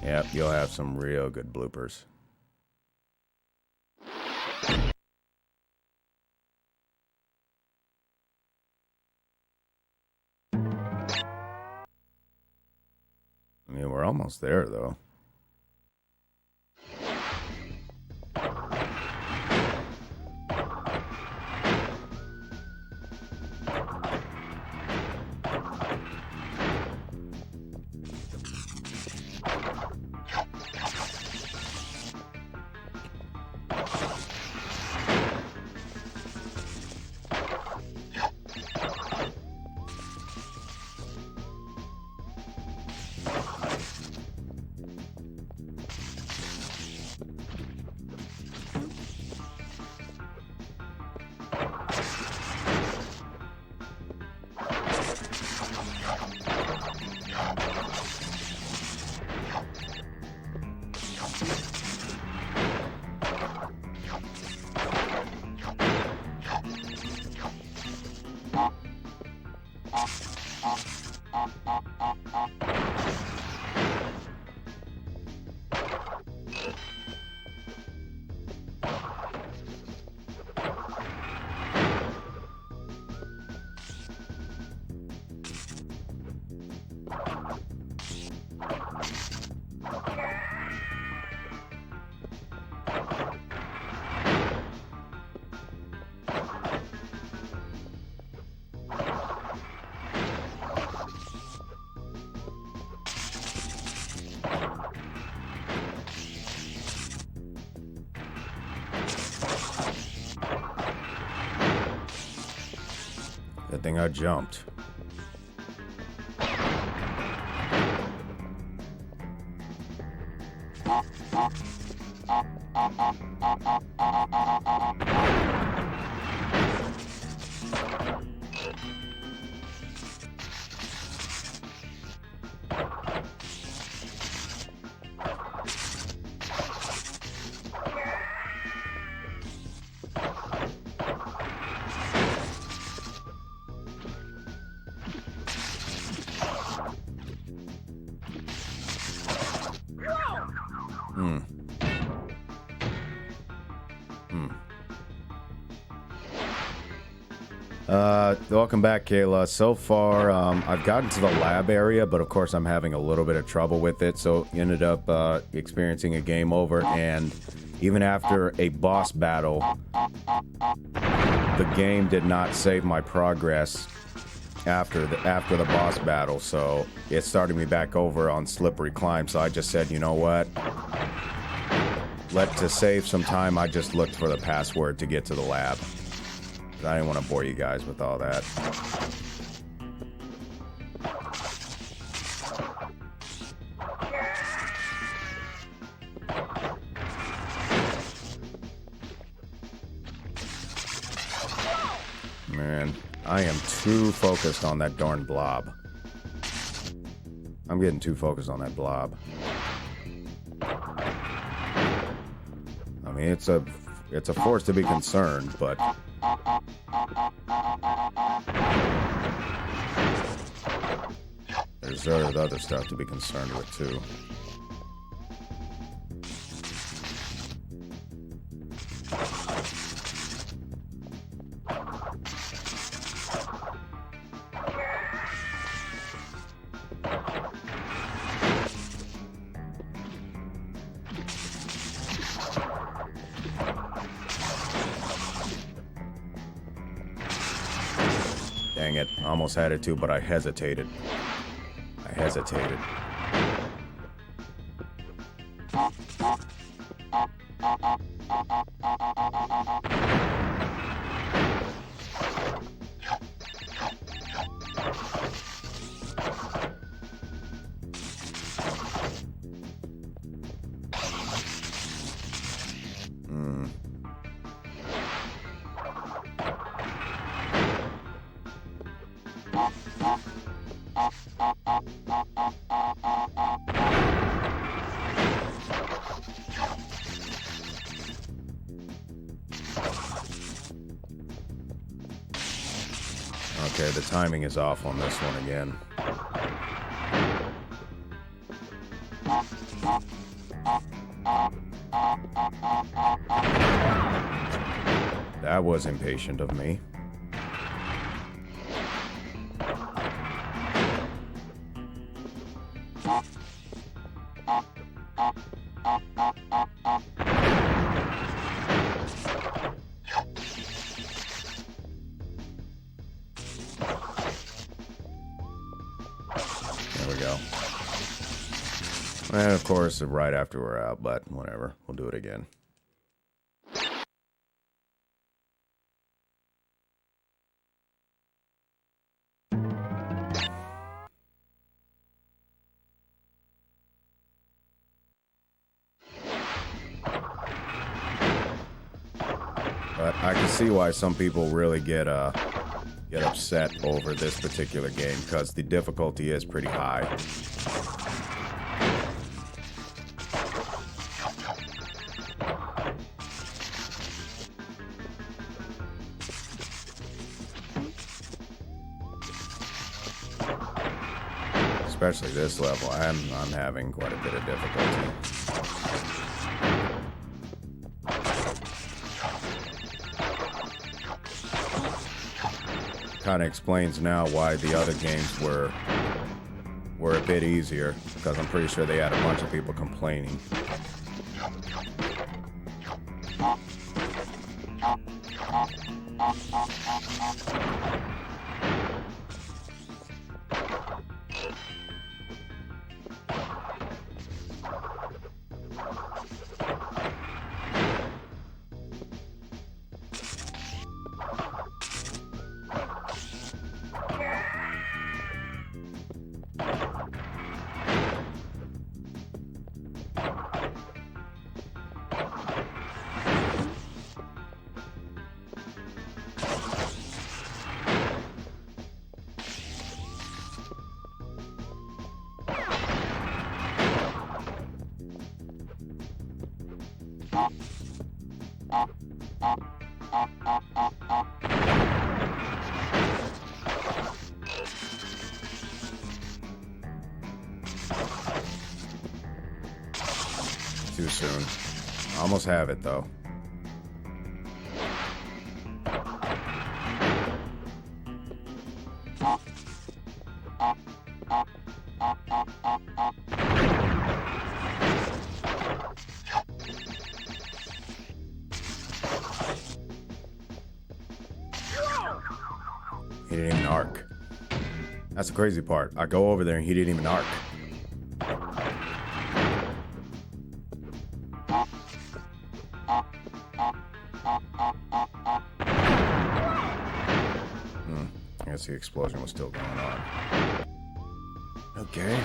Yep, you'll have some real good bloopers. I mean, we're almost there, though. Good thing I jumped. Welcome back, Kayla. So far, I've gotten to the lab area, but of course I'm having a little bit of trouble with it, so ended up experiencing a game over, and even after a boss battle, the game did not save my progress after the boss battle, so it started me back over on Slippery Climb, so I just said, you know what? To save some time, I just looked for the password to get to the lab. I didn't want to bore you guys with all that. Man, I am too focused on that darn blob. I'm getting too focused on that blob. I mean, it's a force to be concerned, but there's other stuff to be concerned with too. Dang it, almost had it too, but I hesitated. There Okay, the timing is off on this one again. That was impatient of me. And of course, right after we're out, but whatever. We'll do it again. But I can see why some people really get upset over this particular game, because the difficulty is pretty high. especially this level, I'm having quite a bit of difficulty. Kind of explains now why the other games were a bit easier, because I'm pretty sure they had a bunch of people complaining. Too soon. Almost have it though. He didn't even arc. That's the crazy part. I go over there and he didn't even arc. I guess the explosion was still going on. Okay.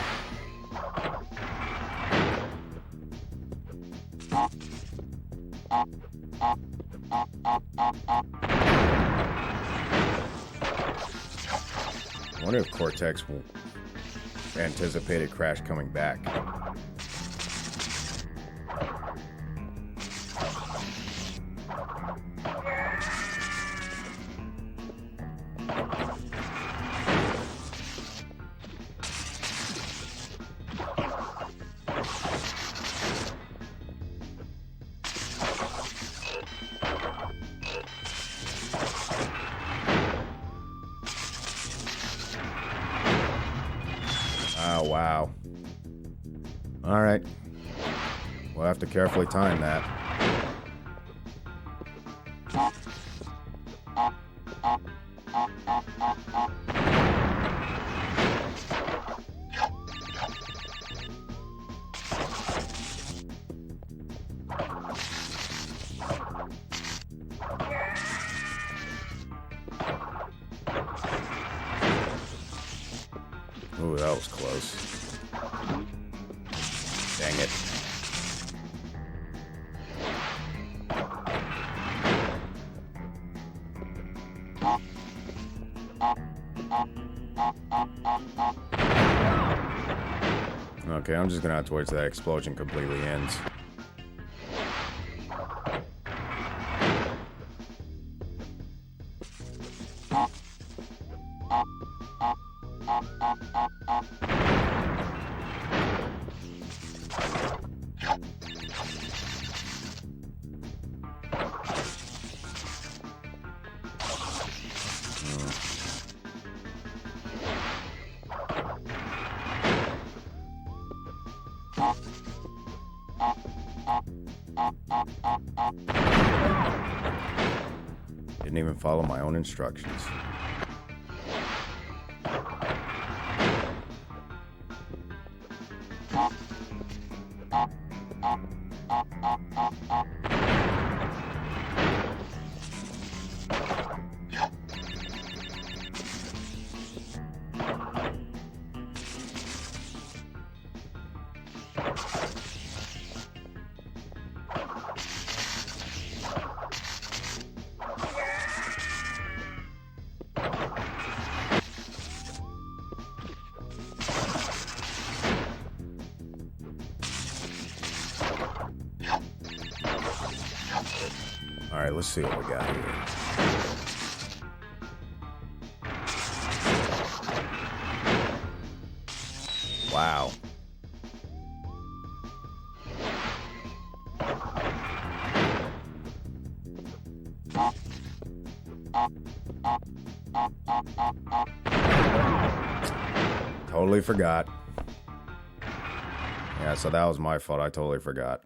I wonder if Cortex will anticipated Crash coming back. Oh, wow. All right. We'll have to carefully time that. Ooh, that was close. Dang it. Okay, I'm just gonna have to wait till that explosion completely ends. Didn't even follow my own instructions. All right, let's see what we got here. Totally forgot. Yeah, so that was my fault. I totally forgot.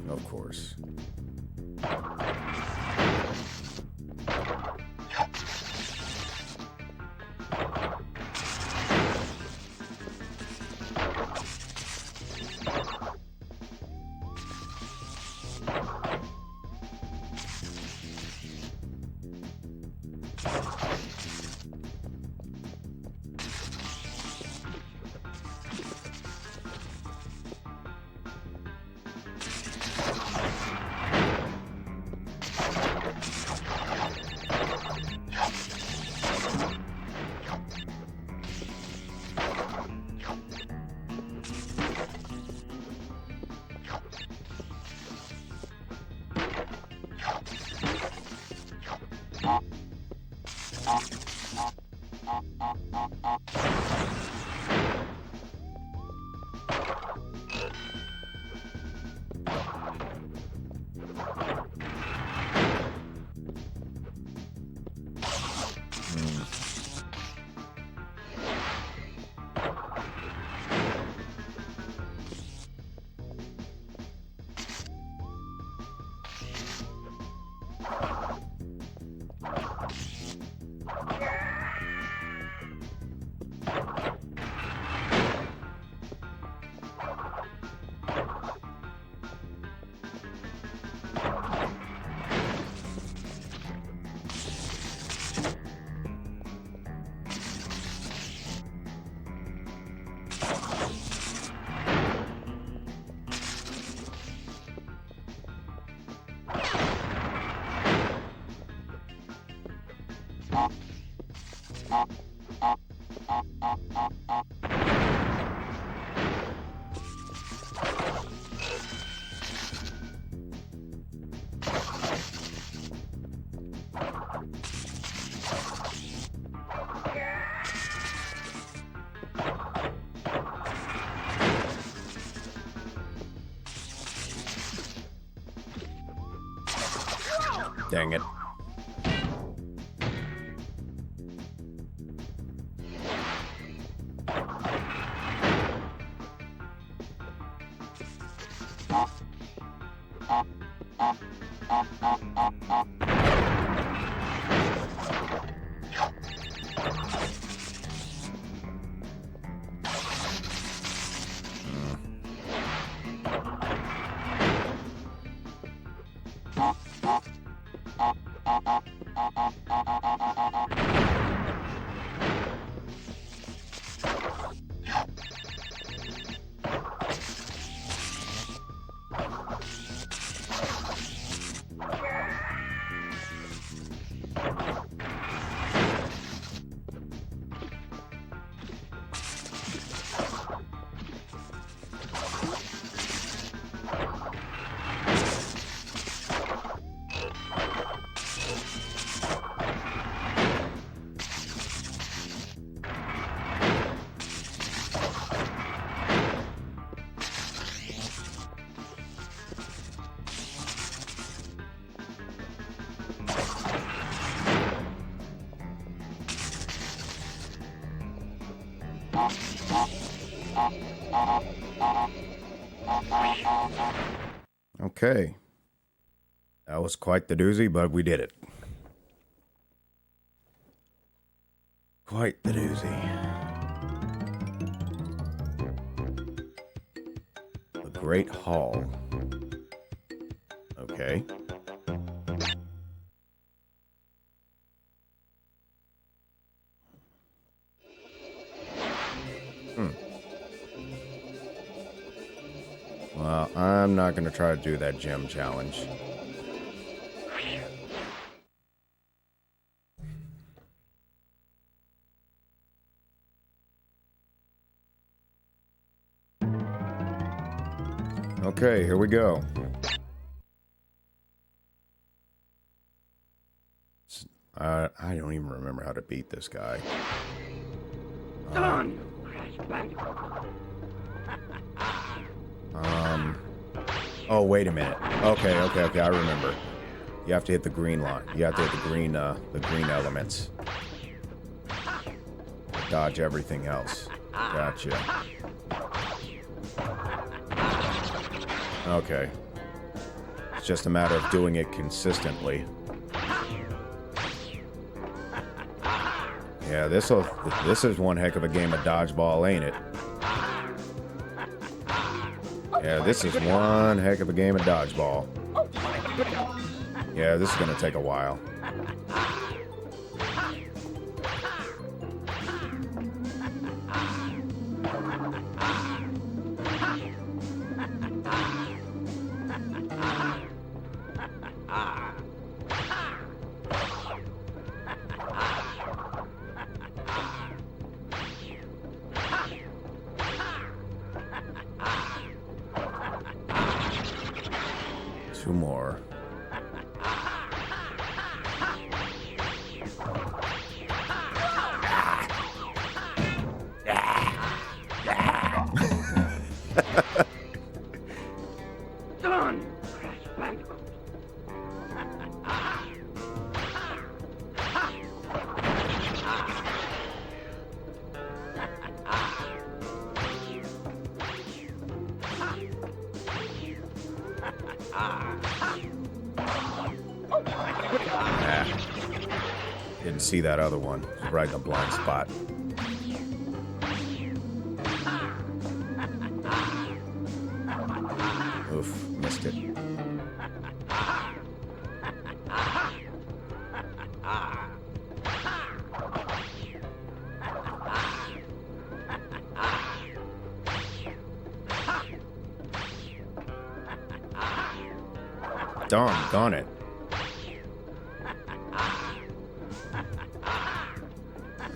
Of course. Dang it. Okay. That was quite the doozy, but we did it. Quite the doozy. The Great Hall. Okay. Well, I'm not going to try to do that gem challenge. Okay, here we go. I don't even remember how to beat this guy. Done, Crash Bandicoot. Oh, wait a minute. Okay, I remember. You have to hit the green line. You have to hit the green elements. Dodge everything else. Gotcha. Okay. It's just a matter of doing it consistently. Yeah, this is one heck of a game of dodgeball, ain't it? Yeah, this is one heck of a game of dodgeball. Yeah, this is gonna take a while. Two more. Done, Crash Bandicoot. Didn't see that other one. Right in the blind spot. Oof, missed it. Darn it.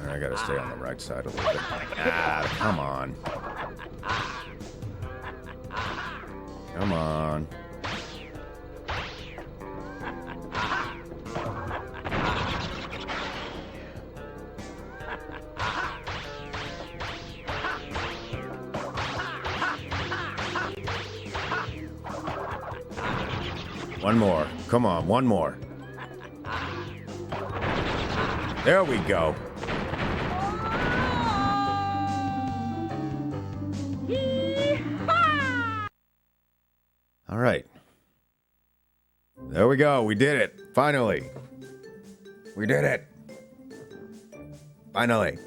I gotta stay on the right side a little bit. Ah, come on. Come on. One more. Come on, one more. There we go. All right. There we go. We did it. Finally. We did it. Finally.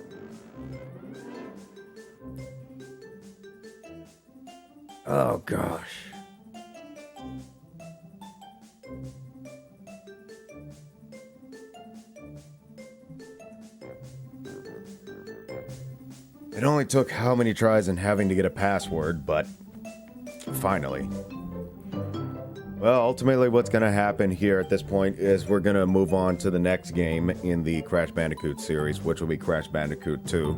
Oh, gosh. It only took how many tries and having to get a password, but finally. Well, ultimately what's going to happen here at this point is we're going to move on to the next game in the Crash Bandicoot series, which will be Crash Bandicoot 2.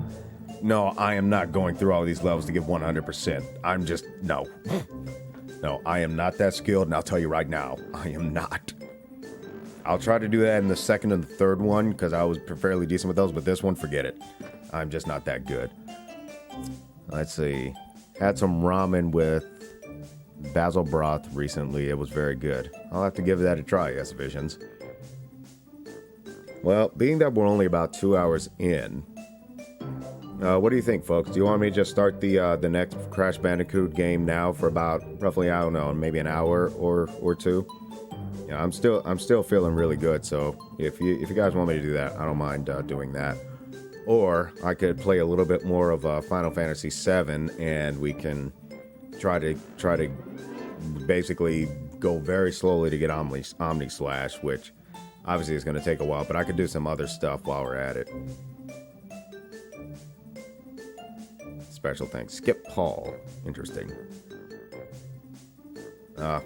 No, I am not going through all these levels to give 100%. I'm just, no. No, I am not that skilled, and I'll tell you right now, I am not. I'll try to do that in the second and the third one, because I was fairly decent with those, but this one, forget it. I'm just not that good. Let's see. Had some ramen with basil broth recently. It was very good. I'll have to give that a try, yes, Visions. Well, being that we're only about 2 hours in, what do you think, folks? Do you want me to just start the next Crash Bandicoot game now for about roughly, I don't know, maybe an hour or two? Yeah, I'm still feeling really good. So if you guys want me to do that, I don't mind doing that. Or I could play a little bit more of Final Fantasy VII, and we can try to basically go very slowly to get Omni Slash, which obviously is going to take a while. But I could do some other stuff while we're at it. Special thanks. Skip Paul. Interesting.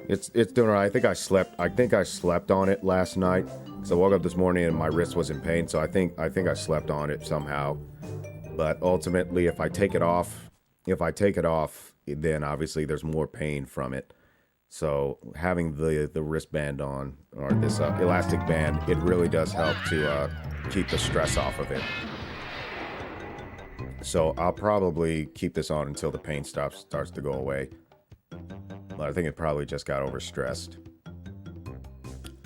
It's doing all right. I think I slept on it last night. So I woke up this morning and my wrist was in pain. So I think I slept on it somehow. But ultimately, if I take it off, then obviously there's more pain from it. So having the wristband on, or this elastic band, it really does help to keep the stress off of it. So I'll probably keep this on until the pain starts to go away. But I think it probably just got overstressed.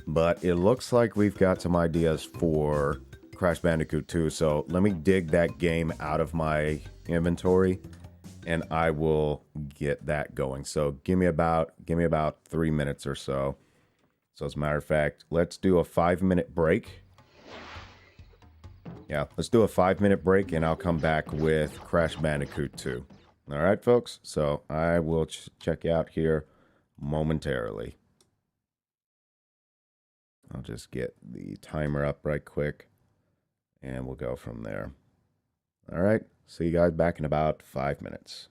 But it looks like we've got some ideas for Crash Bandicoot 2. So let me dig that game out of my inventory, and I will get that going. So give me about 3 minutes or so. So as a matter of fact, let's do a 5-minute break. Yeah, let's do a 5-minute break, and I'll come back with Crash Bandicoot 2. All right, folks. So I will check you out here momentarily. I'll just get the timer up right quick, and we'll go from there. All right, see you guys back in about 5 minutes.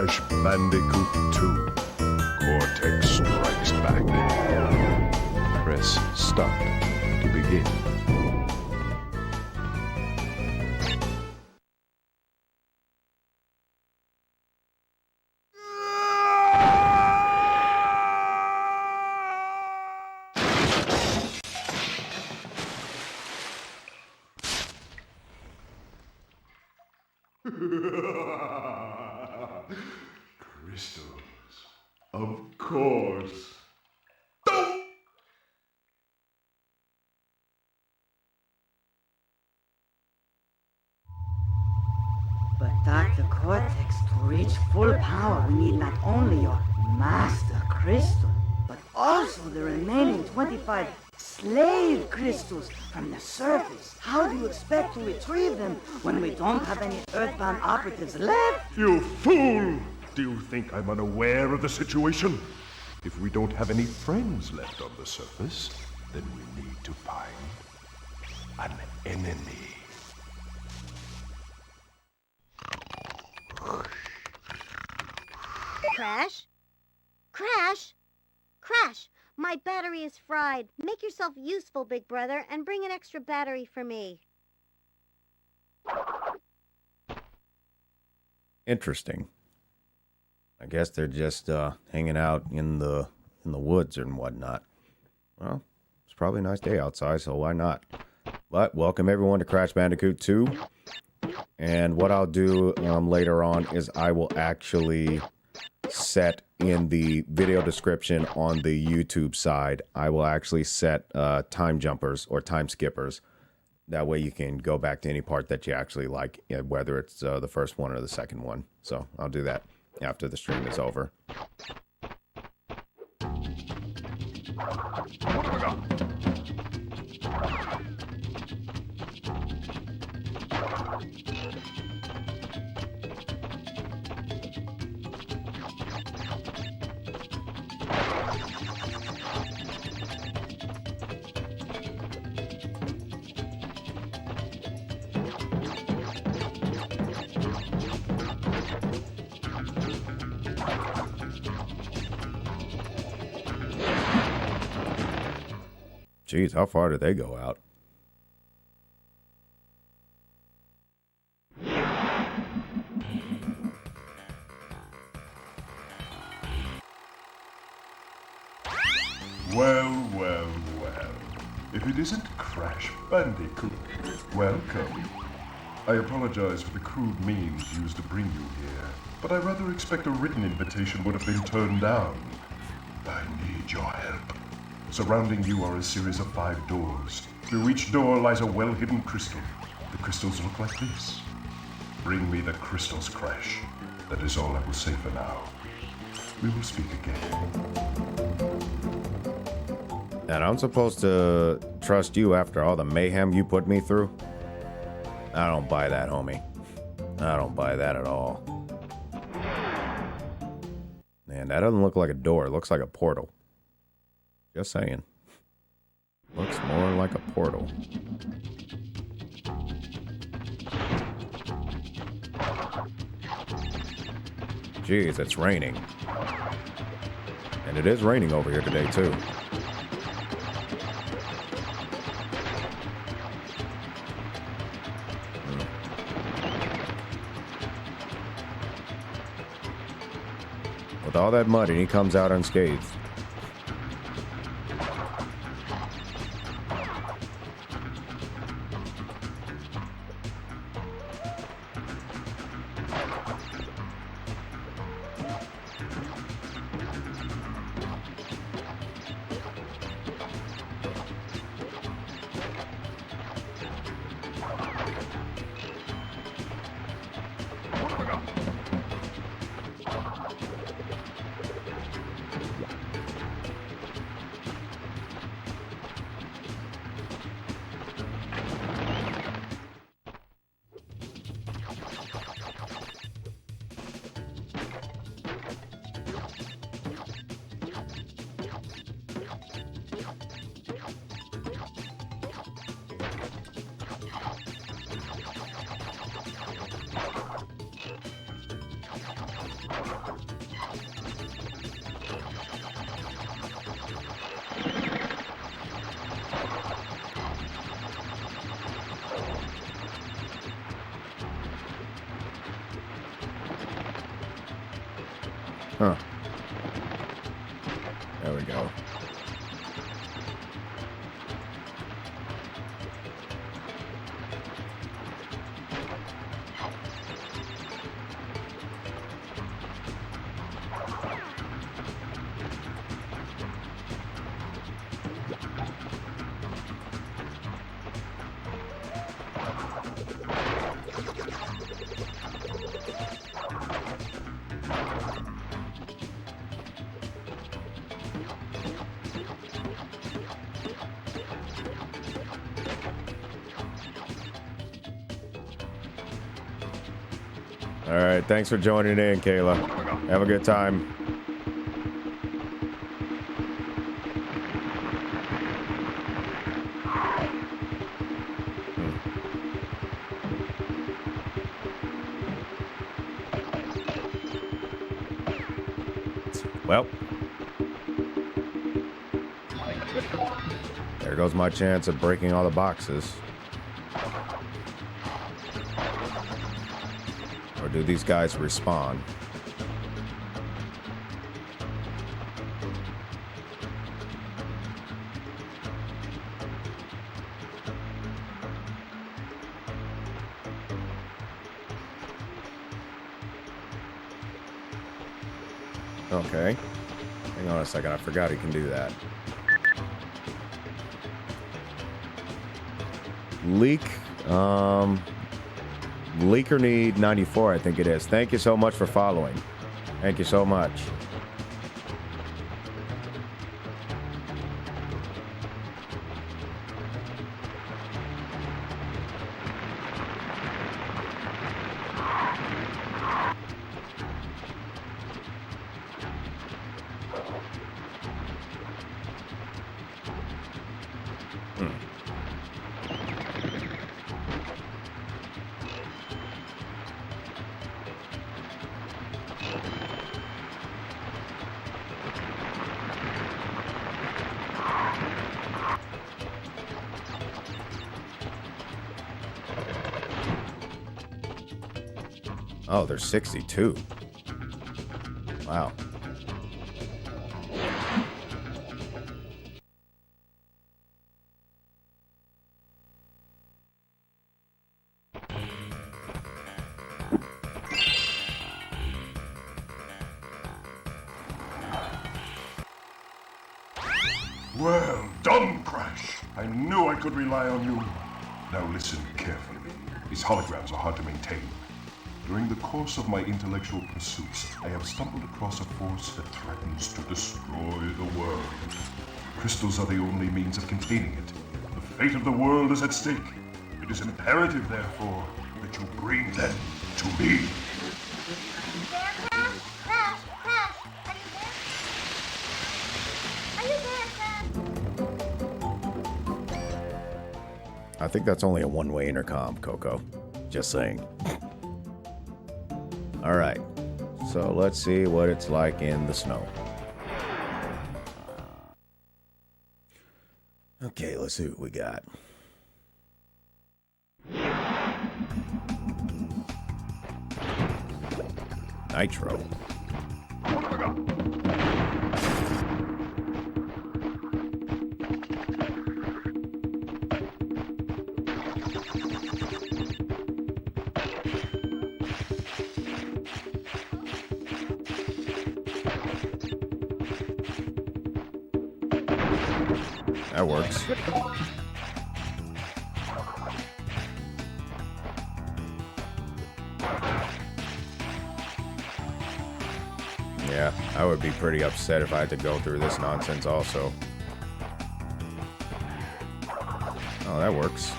Crash Bandicoot 2. Cortex Strikes Back. Press start to begin. Crystals. Of course. But Dr. Cortex, to reach full power, we need not only your master crystal, but also the remaining 25 slave crystals from the surface. How do you expect to retrieve them when we don't have any Earthbound operatives left? You fool! Do you think I'm unaware of the situation? If we don't have any friends left on the surface, then we need to find an enemy. Crash? Crash? Crash! My battery is fried. Make yourself useful, big brother, and bring an extra battery for me. Interesting. I guess they're just hanging out in the woods and whatnot. Well, it's probably a nice day outside, so why not? But welcome everyone to Crash Bandicoot 2. And what I'll do later on is I will actually set in the video description on the YouTube side, I will actually set time jumpers or time skippers. That way you can go back to any part that you actually like, whether it's the first one or the second one. So I'll do that after the stream is over. Jeez, how far did they go out? Well, well, well. If it isn't Crash Bandicoot, welcome. I apologize for the crude means used to bring you here, but I rather expect a written invitation would have been turned down. I need your help. Surrounding you are a series of 5 doors. Through each door lies a well-hidden crystal. The crystals look like this. Bring me the crystals, Crash. That is all I will say for now. We will speak again. And I'm supposed to trust you after all the mayhem you put me through? I don't buy that, homie. I don't buy that at all. Man, that doesn't look like a door. It looks like a portal. Just saying. Looks more like a portal. Jeez, it's raining. And it is raining over here today, too. With all that mud, and he comes out unscathed. Huh. There we go. All right, thanks for joining in, Kayla. Have a good time. Well, there goes my chance of breaking all the boxes. Or do these guys respawn? Okay. Hang on a second, I forgot he can do that. Leak, Leaker Need 94, I think it is. Thank you so much for following. Thank you so much. Oh, there's 62. Wow. Well done, Crash. I knew I could rely on you. Now listen carefully. These holograms are hard to maintain. During the course of my intellectual pursuits, I have stumbled across a force that threatens to destroy the world. Crystals are the only means of containing it. The fate of the world is at stake. It is imperative, therefore, that you bring them to me. There, Crash? Crash! Crash! Are you there? Are you there, Crash? I think that's only a one-way intercom, Coco. Just saying. All right, so let's see what it's like in the snow. Okay, let's see what we got. Nitro. That works. Yeah, I would be pretty upset if I had to go through this nonsense also. Oh, that works.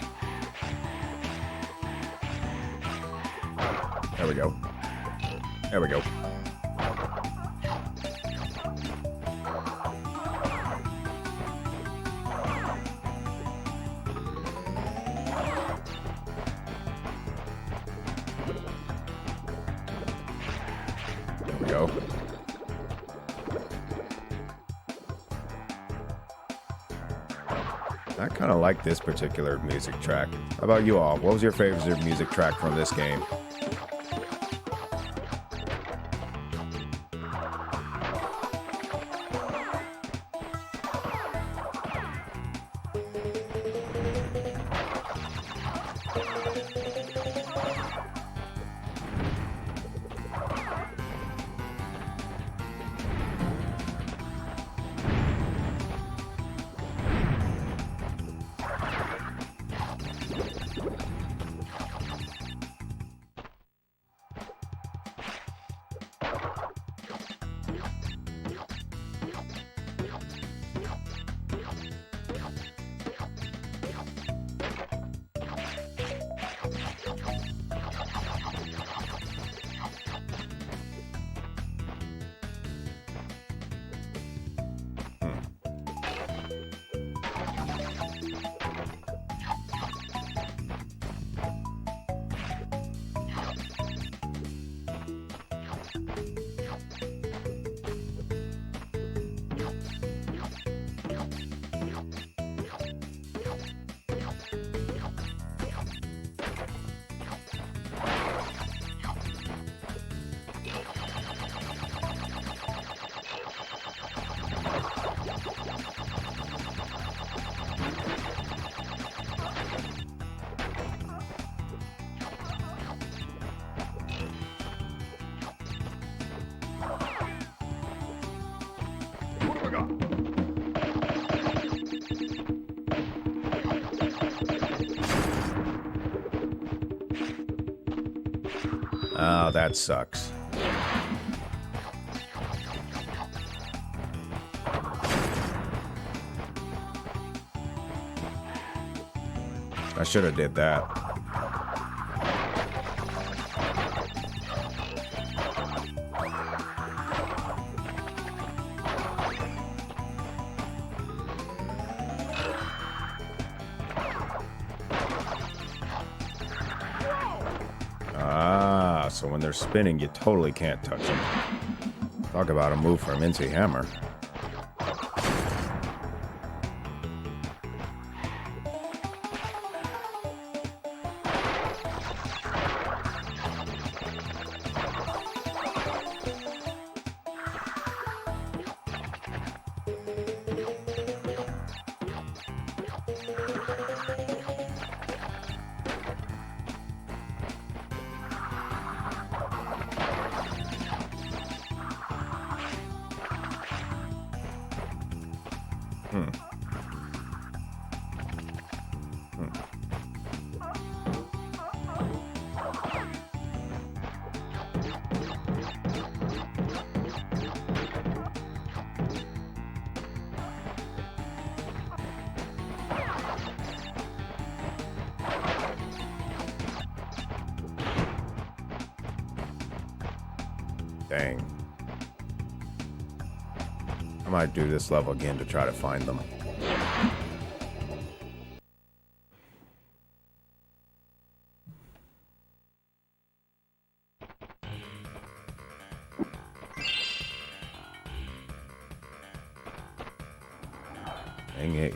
There we go. There we go. Go. I kind of like this particular music track. How about you all? What was your favorite music track from this game? Oh, that sucks. I should have did that. Ah, so when they're spinning, you totally can't touch them. Talk about a move from MC Hammer. Dang. I might do this level again to try to find them. Dang 8.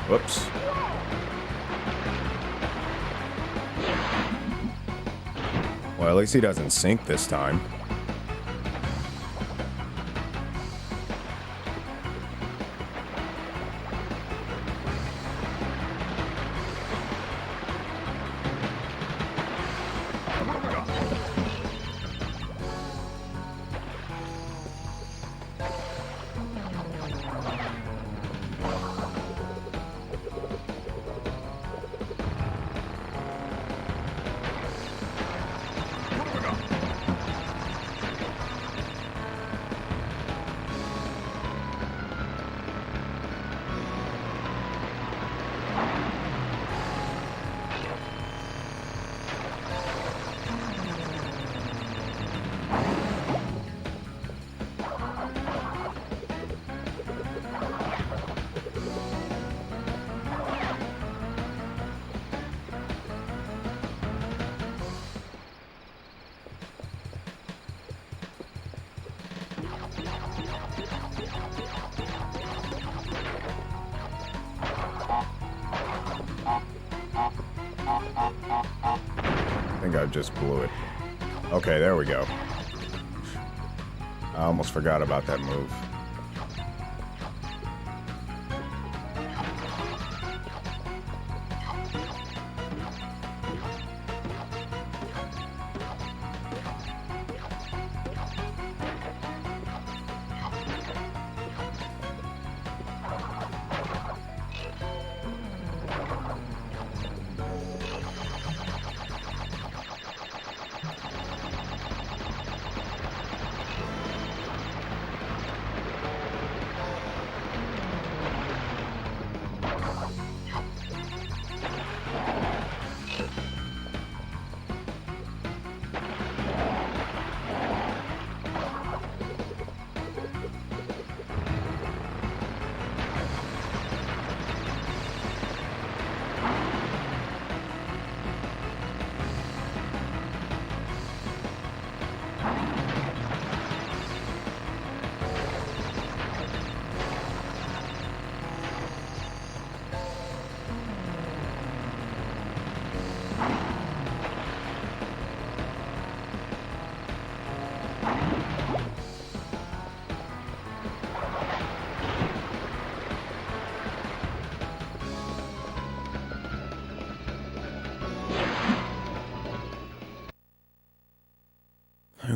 Whoops. Well, at least he doesn't sink this time. I think I just blew it. Okay, there we go. I almost forgot about that move.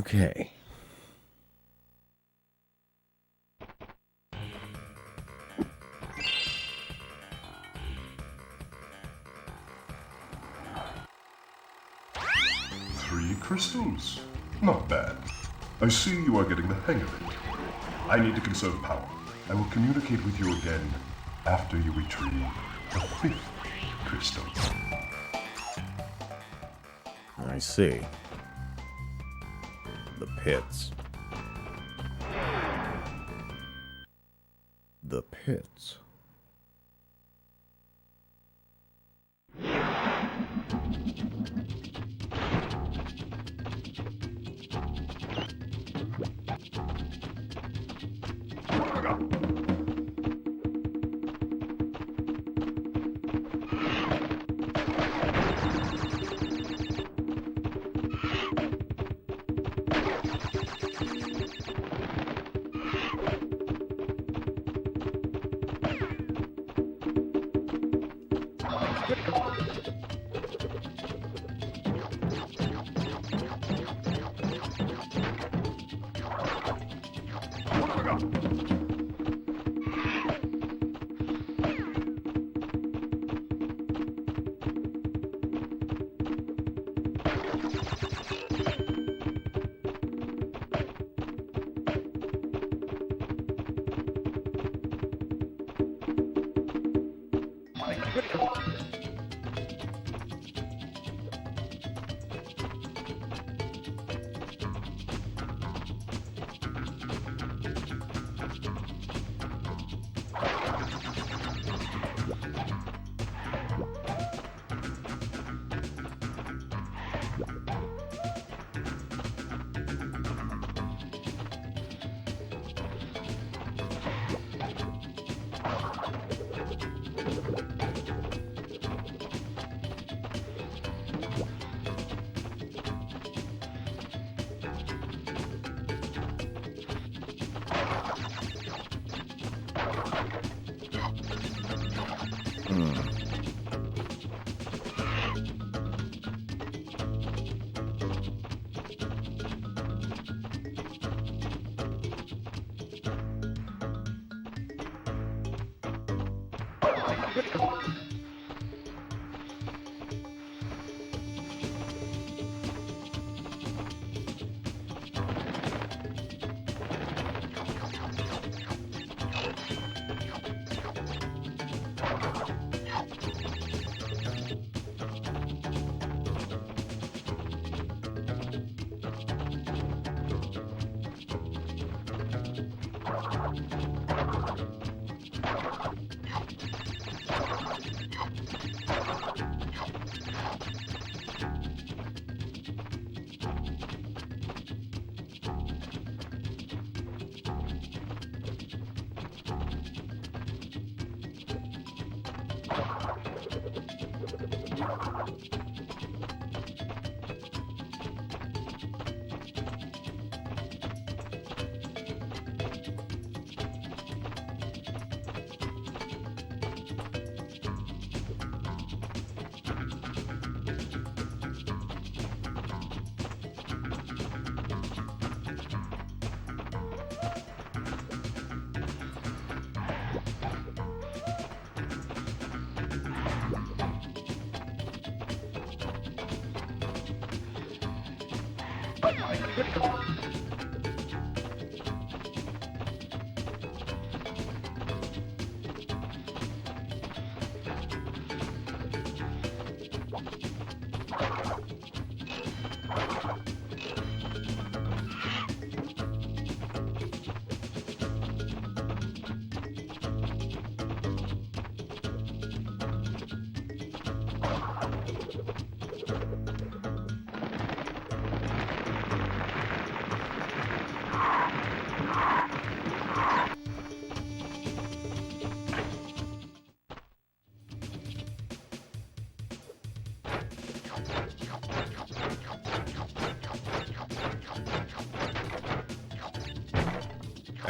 Okay. Three crystals. Not bad. I see you are getting the hang of it. I need to conserve power. I will communicate with you again after you retrieve the fifth crystal. I see. The pits. The pits.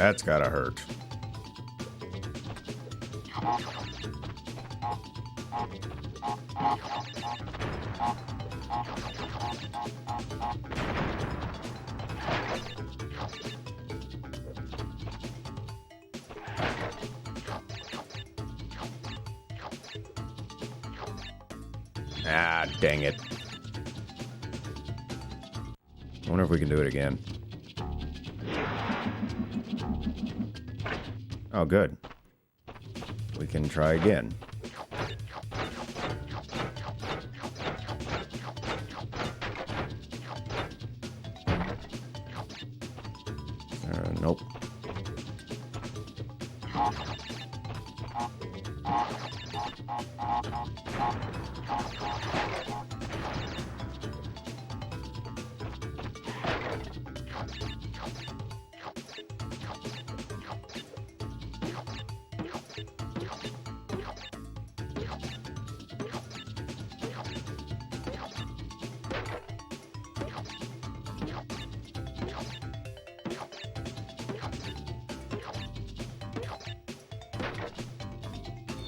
That's gotta hurt. Ah, dang it. I wonder if we can do it again. Oh, good. We can try again. Nope.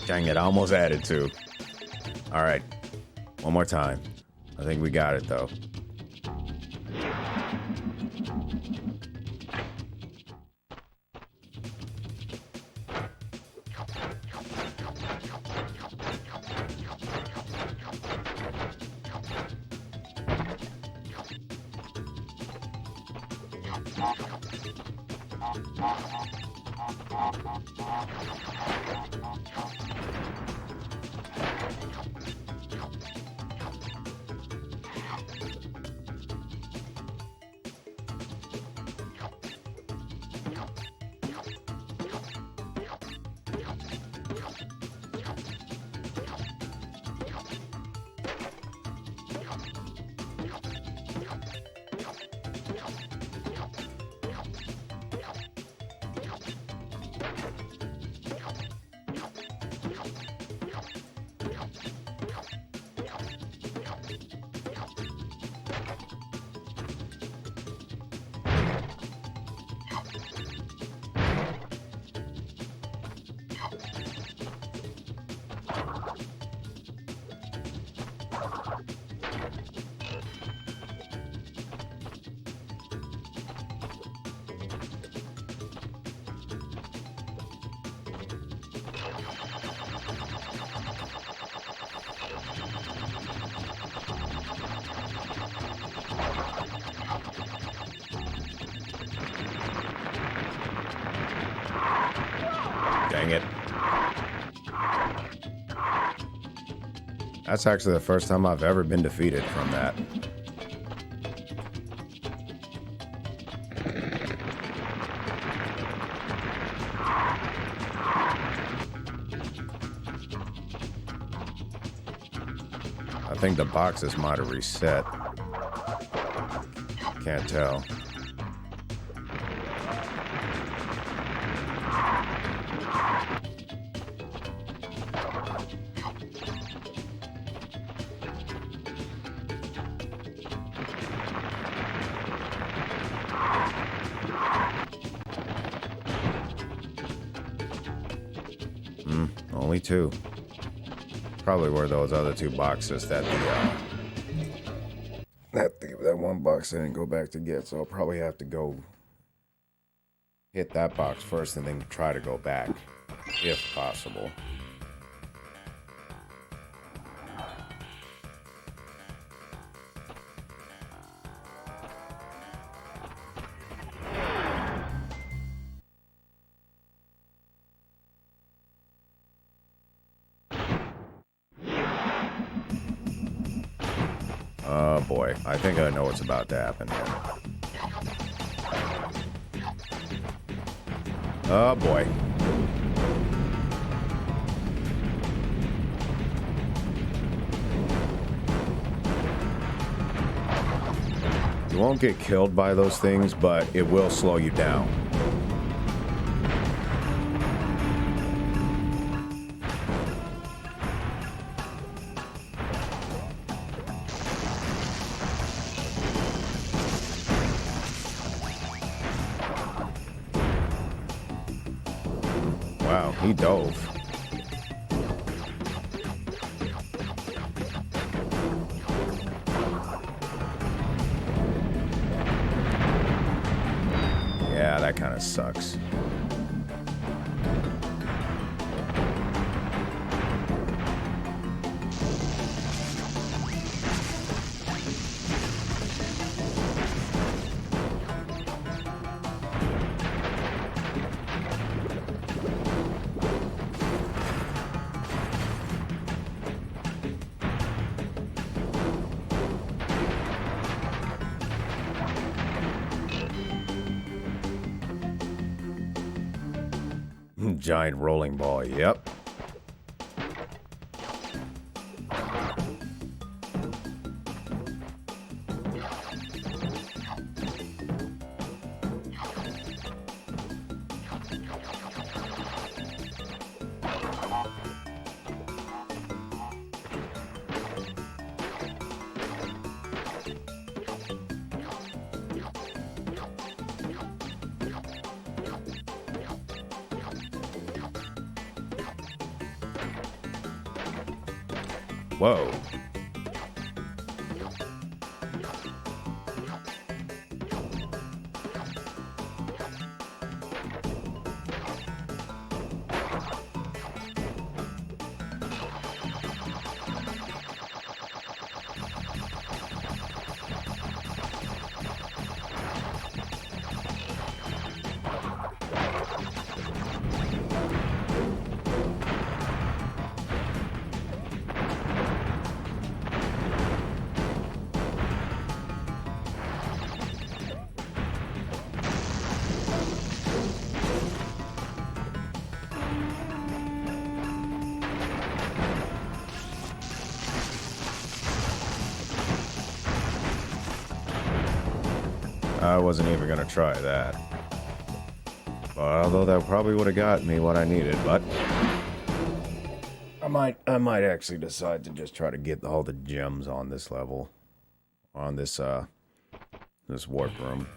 Dang it, I almost added two. Alright, one more time. I think we got it, though. Dang it. That's actually the first time I've ever been defeated from that. I think the boxes might have reset. Can't tell. Only two. Probably were those other two boxes that that one box didn't go back to get, so I'll probably have to go hit that box first and then try to go back, if possible. Oh boy, I think I know what's about to happen here. Oh boy. You won't get killed by those things, but it will slow you down. Wow, he dove. that kind of sucks. Giant rolling ball, yep. Whoa. I wasn't even gonna try that. Although that probably would have got me what I needed, but I might actually decide to just try to get all the gems on this level, on this this warp room.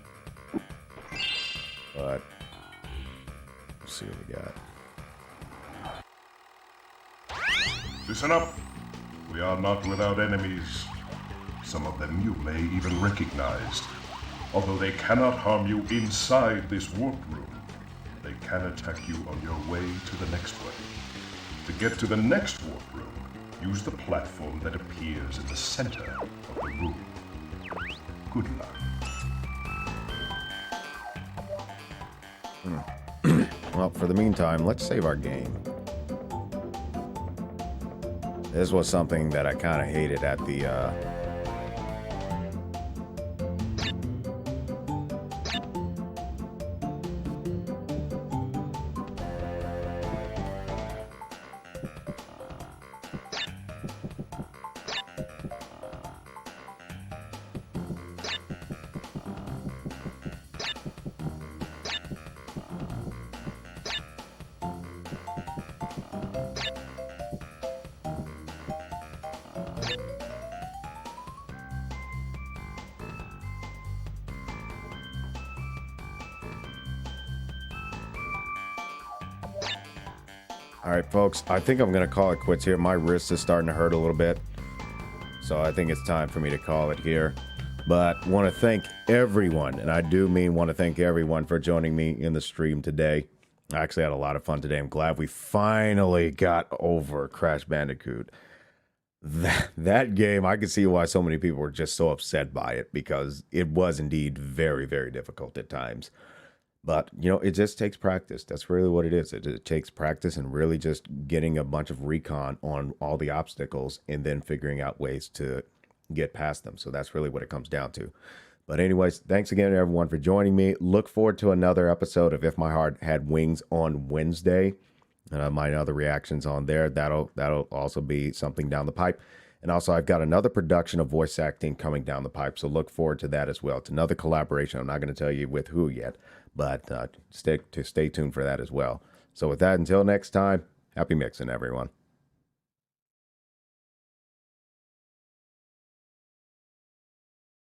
But let's see what we got. Listen up. We are not without enemies. Some of them you may even recognize. Although they cannot harm you inside this warp room, they can attack you on your way to the next one. To get to the next warp room, use the platform that appears in the center of the room. Good luck. Well, for the meantime, let's save our game. This was something that I kind of hated at the All right, folks, I think I'm going to call it quits here. My wrist is starting to hurt a little bit, so I think it's time for me to call it here. But want to thank everyone, and I do mean want to thank everyone for joining me in the stream today. I actually had a lot of fun today. I'm glad we finally got over Crash Bandicoot. That game, I could see why so many people were just so upset by it, because it was indeed very, very difficult at times. But, you know, it just takes practice. That's really what it is. It takes practice and really just getting a bunch of recon on all the obstacles and then figuring out ways to get past them. So that's really what it comes down to. But anyways, thanks again to everyone for joining me. Look forward to another episode of If My Heart Had Wings on Wednesday. My other reactions on there. That'll also be something down the pipe. And also, I've got another production of voice acting coming down the pipe. So look forward to that as well. It's another collaboration. I'm not going to tell you with who yet, but stay tuned for that as well. So with that, until next time, happy mixing, everyone.